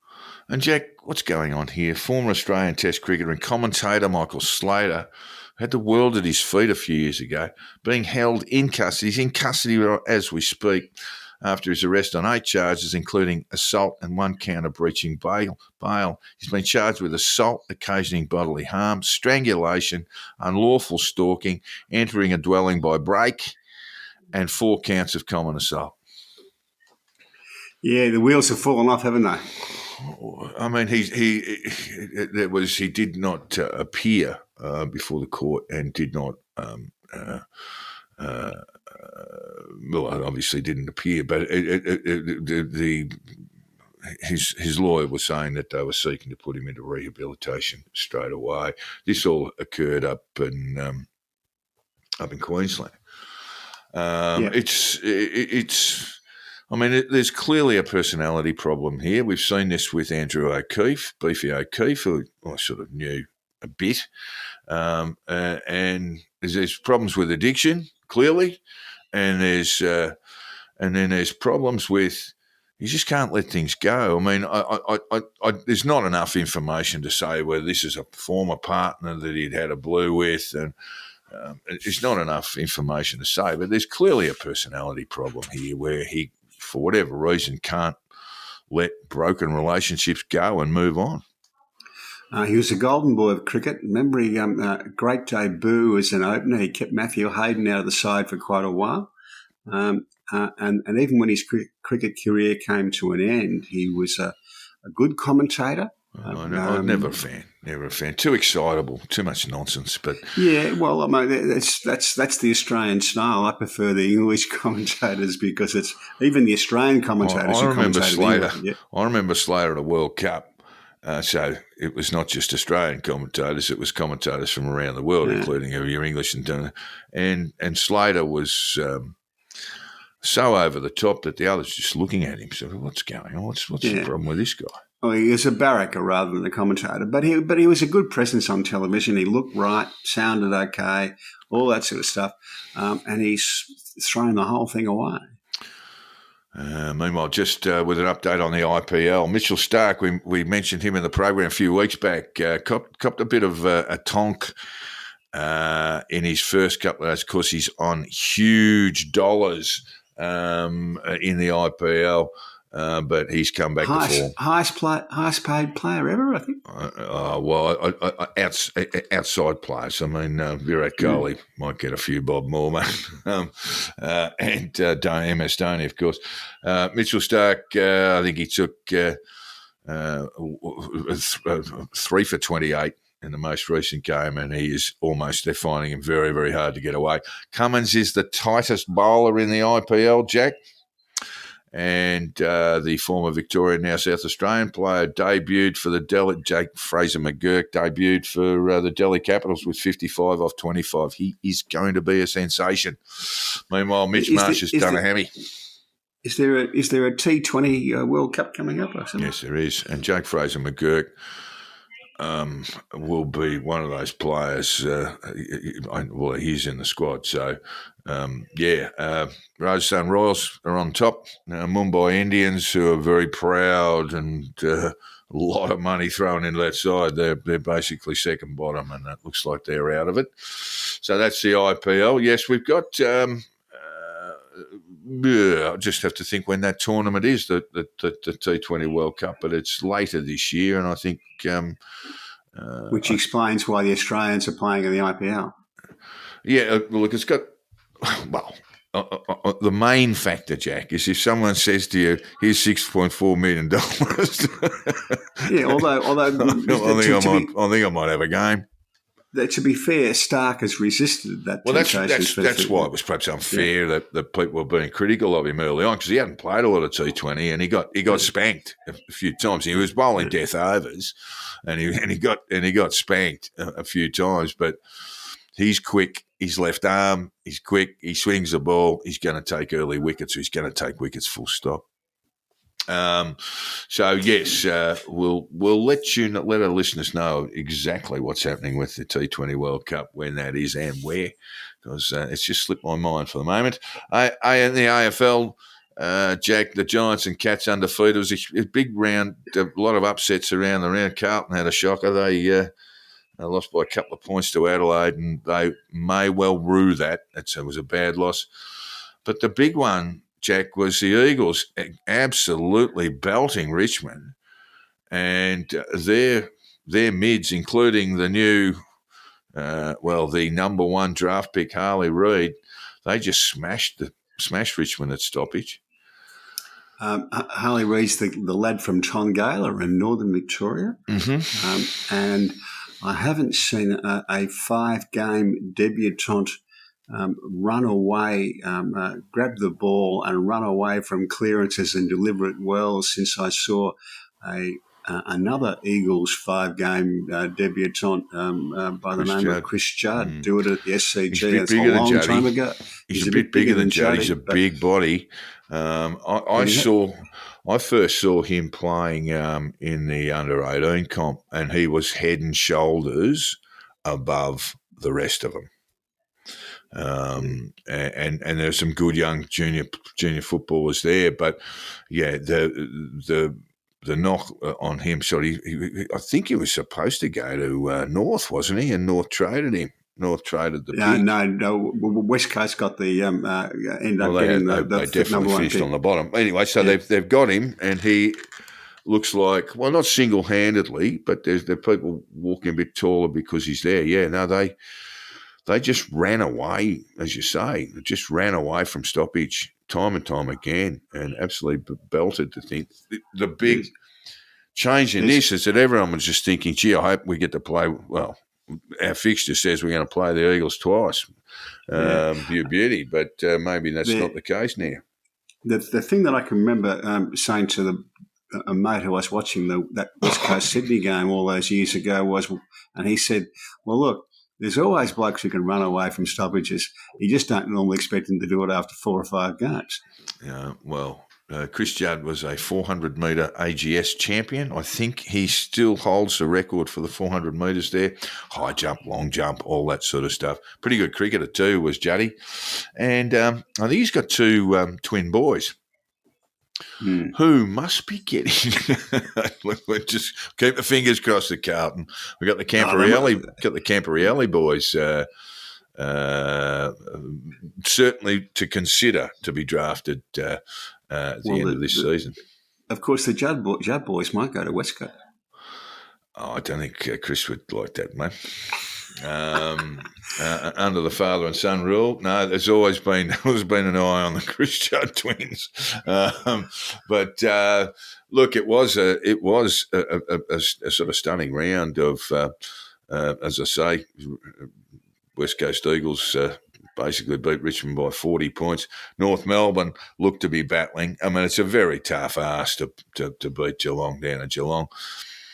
[SPEAKER 6] And Jack, what's going on here? Former Australian Test cricketer and commentator Michael Slater had the world at his feet a few years ago, being held in custody. He's in custody as we speak after his arrest on 8 charges, including assault and 1 count of breaching bail. He's been charged with assault, occasioning bodily harm, strangulation, unlawful stalking, entering a dwelling by break, and 4 counts of common assault.
[SPEAKER 7] Yeah, the wheels have fallen off, haven't they?
[SPEAKER 6] I mean, he did not appear before the court and did not, obviously didn't appear, but his lawyer was saying that they were seeking to put him into rehabilitation straight away. This all occurred up in Queensland. There's clearly a personality problem here. We've seen this with Andrew O'Keefe, Beefy O'Keefe, who I sort of knew a bit. And there's problems with addiction, clearly. And then there's problems with, you just can't let things go. I mean, there's not enough information to say whether this is a former partner that he'd had a blue with, and it's not enough information to say, but there's clearly a personality problem here where he, for whatever reason, can't let broken relationships go and move on.
[SPEAKER 7] He was a golden boy of cricket. Remember, he great debut as an opener. He kept Matthew Hayden out of the side for quite a while. And even when his cricket career came to an end, he was a good commentator.
[SPEAKER 6] Never a fan. Too excitable, too much nonsense. But
[SPEAKER 7] yeah, well, I mean, that's the Australian style. I prefer the English commentators because it's even the Australian commentators.
[SPEAKER 6] I remember Slater at a World Cup. So it was not just Australian commentators; it was commentators from around the world, including your English and Slater was so over the top that the others just looking at him. So what's going on? What's the problem with this guy?
[SPEAKER 7] Well, he was a barracker rather than a commentator, but he was a good presence on television. He looked right, sounded okay, all that sort of stuff, and he's thrown the whole thing away.
[SPEAKER 6] Meanwhile, just with an update on the IPL, Mitchell Starc, we mentioned him in the program a few weeks back, copped a bit of a tonk in his first couple of days. Of course, he's on huge dollars in the IPL, but he's come back to form.
[SPEAKER 7] Highest paid player ever, I think.
[SPEAKER 6] Outside players. I mean, Virat Kohli might get a few bob more, mate. And MS Dhoni, of course. Mitchell Starc, I think he took 3 for 28 in the most recent game, and they're finding him very, very hard to get away. Cummins is the tightest bowler in the IPL, Jack. And the former Victorian, now South Australian player, debuted for the Jake Fraser McGurk debuted for the Delhi Capitals with 55 off 25. He is going to be a sensation. Meanwhile, Mitch Marsh has done a hammy.
[SPEAKER 7] Is there a T20 World Cup coming up or something?
[SPEAKER 6] Yes, there is. And Jake Fraser McGurk will be one of those players. He's in the squad. So, Rajasthan Royals are on top. Mumbai Indians, who are very proud and a lot of money thrown into that side, they're basically second bottom, and it looks like they're out of it. So that's the IPL. Yes, we've got. I just have to think when that tournament is, the T20 World Cup, but it's later this year, and I think.
[SPEAKER 7] Which explains why the Australians are playing in the IPL.
[SPEAKER 6] Yeah, look, it's got. Well, the main factor, Jack, is if someone says to you, "Here's $6.4 million."
[SPEAKER 7] Yeah, although
[SPEAKER 6] I think I might have a game.
[SPEAKER 7] To be fair, Starc has resisted that.
[SPEAKER 6] Well, that's why it was perhaps unfair that people were being critical of him early on, because he hadn't played a lot of T20 and he got spanked a few times. He was bowling death overs, and he got spanked a few times. But he's quick. His left arm. He's quick. He swings the ball. He's going to take early wickets. He's going to take wickets full stop. So yes, we'll let our listeners know exactly what's happening with the T20 World Cup, when that is and where, because it's just slipped my mind for the moment. In the AFL, Jack, the Giants and Cats undefeated. It was a big round, a lot of upsets around the round. Carlton had a shocker. They lost by a couple of points to Adelaide, and they may well rue that. It was a bad loss. But the big one, Jack, was the Eagles absolutely belting Richmond, and their mids, including the new, the number one draft pick, Harley Reid, they just smashed Richmond at stoppage.
[SPEAKER 7] Harley Reid's the lad from Tongala in Northern Victoria, and I haven't seen a 5-game debutant run away, grab the ball and run away from clearances and deliver it well since I saw another Eagles 5-game debutant by the name of Chris Judd do it at the SCG. That's a long time ago.
[SPEAKER 6] He's a bit bigger than Judd. He's a big body. I first saw him playing in the under-18 comp, and he was head and shoulders above the rest of them. And there's some good young junior footballers there, but yeah, the knock on him. I think he was supposed to go to North, wasn't he? And North traded him. North traded the pick.
[SPEAKER 7] No. West Coast got the end up getting the
[SPEAKER 6] they definitely finished
[SPEAKER 7] pick
[SPEAKER 6] on the bottom. Anyway, so they've got him, and he looks like, well, not single-handedly, but there are people walking a bit taller because he's there. Yeah, no, they just ran away, as you say, just ran away from stoppage time and time again, and absolutely belted the thing. The big change in this is that everyone was just thinking, gee, I hope we get to play, well, our fixture says we're going to play the Eagles twice. Beauty, but maybe that's not the case now.
[SPEAKER 7] The thing that I can remember saying to a mate who was watching that West Coast Sydney game all those years ago and he said, well, look, there's always blokes who can run away from stoppages. You just don't normally expect them to do it after 4 or 5 games.
[SPEAKER 6] Yeah, well, Chris Judd was a 400-metre AGS champion. I think he still holds the record for the 400 metres there. High jump, long jump, all that sort of stuff. Pretty good cricketer too was Juddy. And I think he's got 2 twin boys who must be getting we'll just keep the fingers crossed at Carlton. We've got the Camporelli boys certainly to consider to be drafted at the end of this season.
[SPEAKER 7] Of course, the Judd boys might go to West Coast.
[SPEAKER 6] Oh, I don't think Chris would like that, mate. Under the father and son rule, no. There's always been an eye on the Chris Judd twins, but look, it was a sort of stunning round of, as I say, West Coast Eagles basically beat Richmond by 40 points. North Melbourne looked to be battling. I mean, it's a very tough ask to beat Geelong down at Geelong.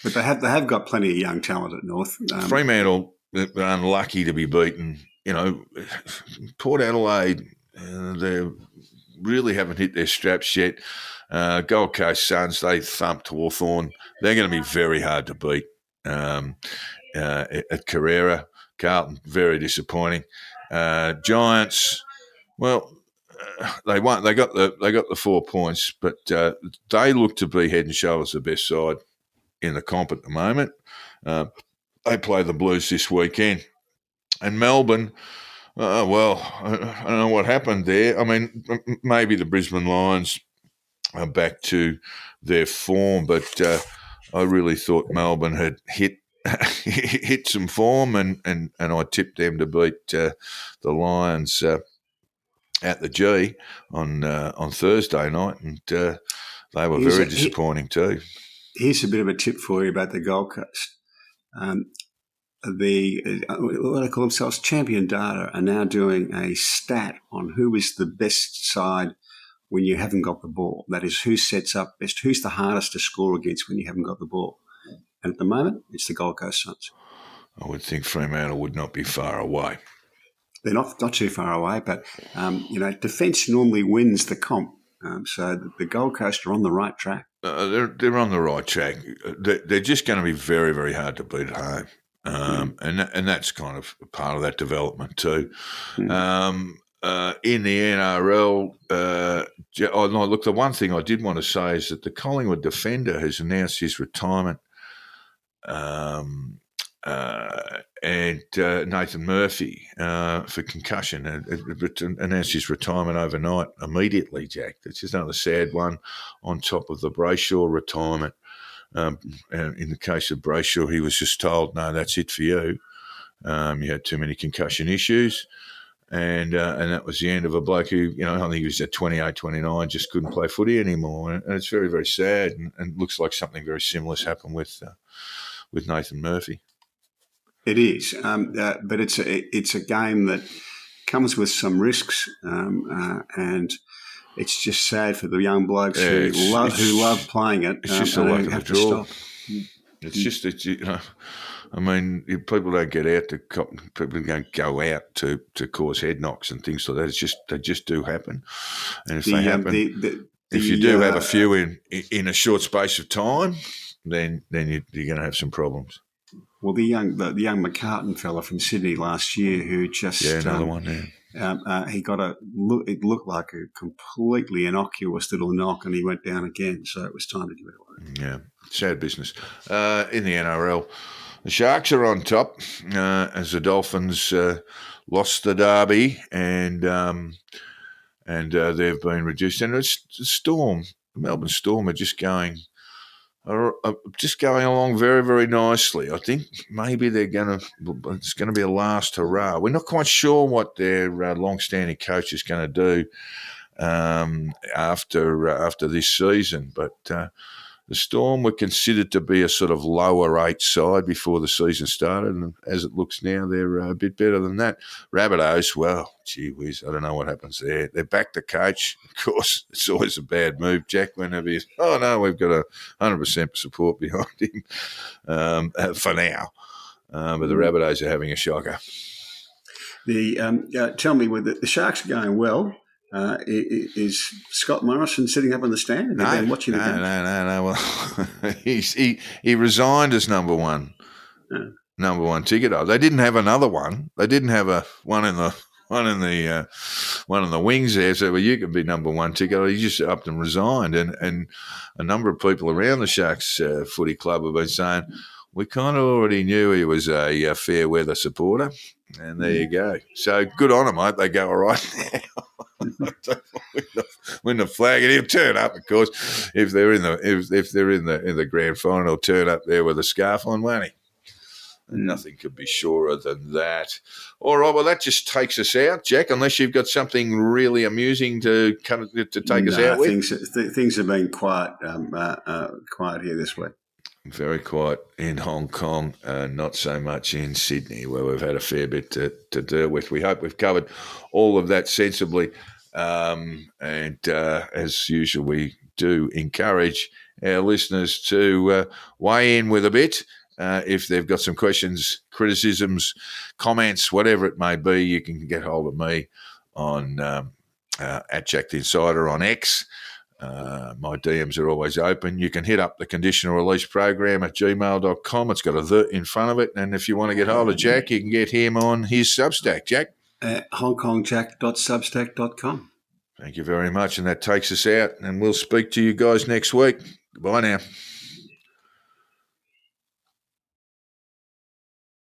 [SPEAKER 7] But they have got plenty of young talent at North.
[SPEAKER 6] Fremantle were unlucky to be beaten. You know, Port Adelaide, they really haven't hit their straps yet. Gold Coast Suns, they thumped Hawthorn. They're going to be very hard to beat at Carrera. Carlton, very disappointing. Giants, well, they won. They got the 4 points, but they look to be head and shoulders the best side in the comp at the moment. They play the Blues this weekend. And Melbourne, I don't know what happened there. I mean, maybe the Brisbane Lions are back to their form, but I really thought Melbourne had hit some form, and I tipped them to beat the Lions at the G on Thursday night, and they were very disappointing too.
[SPEAKER 7] Here's a bit of a tip for you about the Gold Coast. What they call themselves, Champion Data, are now doing a stat on who is the best side when you haven't got the ball. That is, who sets up best, who's the hardest to score against when you haven't got the ball. And at the moment, it's the Gold Coast Suns.
[SPEAKER 6] I would think Fremantle would not be far away.
[SPEAKER 7] They're not too far away, but defence normally wins the comp. So the Gold Coast are on the right track.
[SPEAKER 6] They're on the right track. They're just going to be very, very hard to beat at home, and that's kind of part of that development too. In the NRL, look, the one thing I did want to say is that the Collingwood defender has announced his retirement, and Nathan Murphy for concussion announced his retirement overnight immediately, Jack. That's just another sad one on top of the Brayshaw retirement. In the case of Brayshaw, he was just told, no, that's it for you. You had too many concussion issues. And that was the end of a bloke who, I think he was at 28, 29, just couldn't play footy anymore. And it's very, very sad, and looks like something very similar has happened with Nathan Murphy.
[SPEAKER 7] It is, but it's a game that comes with some risks, and it's just sad for the young blokes who love playing it.
[SPEAKER 6] It's just a luck of the draw. It's just that I mean, people don't get out people don't go out to cause head knocks and things like that. It's just they just do happen, and if they happen, if you do have a few in a short space of time, then you're going to have some problems.
[SPEAKER 7] Well, the young McCartan fella from Sydney last year who just
[SPEAKER 6] another one there.
[SPEAKER 7] He got it looked like a completely innocuous little knock, and he went down again. So it was time to give it away.
[SPEAKER 6] Yeah, sad business. In the NRL, the Sharks are on top as the Dolphins lost the derby, and they've been reduced. And it's the Melbourne Storm are just going along very, very nicely. I think maybe it's going to be a last hurrah. We're not quite sure what their long-standing coach is going to do after this season, but The Storm were considered to be a sort of lower 8 side before the season started, and as it looks now, they're a bit better than that. Rabbitohs, well, gee whiz, I don't know what happens there. They're back to coach. Of course, it's always a bad move, Jack, whenever you, oh no, we've got 100% support behind him for now. But the Rabbitohs are having a shocker.
[SPEAKER 7] Tell me, whether the Sharks are going well, is Scott Morrison sitting up in the stand and watching the game?
[SPEAKER 6] No. Well, he resigned as number one ticketer. They didn't have another one. They didn't have one in the wings there. So, well, you can be number one ticketer. He just upped and resigned. And a number of people around the Sharks footy club have been saying, we kind of already knew he was a fair weather supporter. And there you go. So good on him. I hope they go all right now. Win the flag, and he'll turn up, of course. If they're in the grand final, he'll turn up there with a scarf on, won't he? And nothing could be surer than that. All right, well, that just takes us out, Jack. Unless you've got something really amusing to take us out with.
[SPEAKER 7] Things have been quiet here this week.
[SPEAKER 6] Very quiet in Hong Kong, not so much in Sydney, where we've had a fair bit to deal with. We hope we've covered all of that sensibly. And as usual, we do encourage our listeners to weigh in with a bit. If they've got some questions, criticisms, comments, whatever it may be, you can get hold of me on at Jack the Insider on X. My DMs are always open. You can hit up the Conditional Release Program at gmail.com. It's got a "the" in front of it. And if you want to get hold of Jack, you can get him on his Substack, Jack.
[SPEAKER 7] HongKongJack.substack.com.
[SPEAKER 6] Thank you very much. And that takes us out. And we'll speak to you guys next week. Bye now.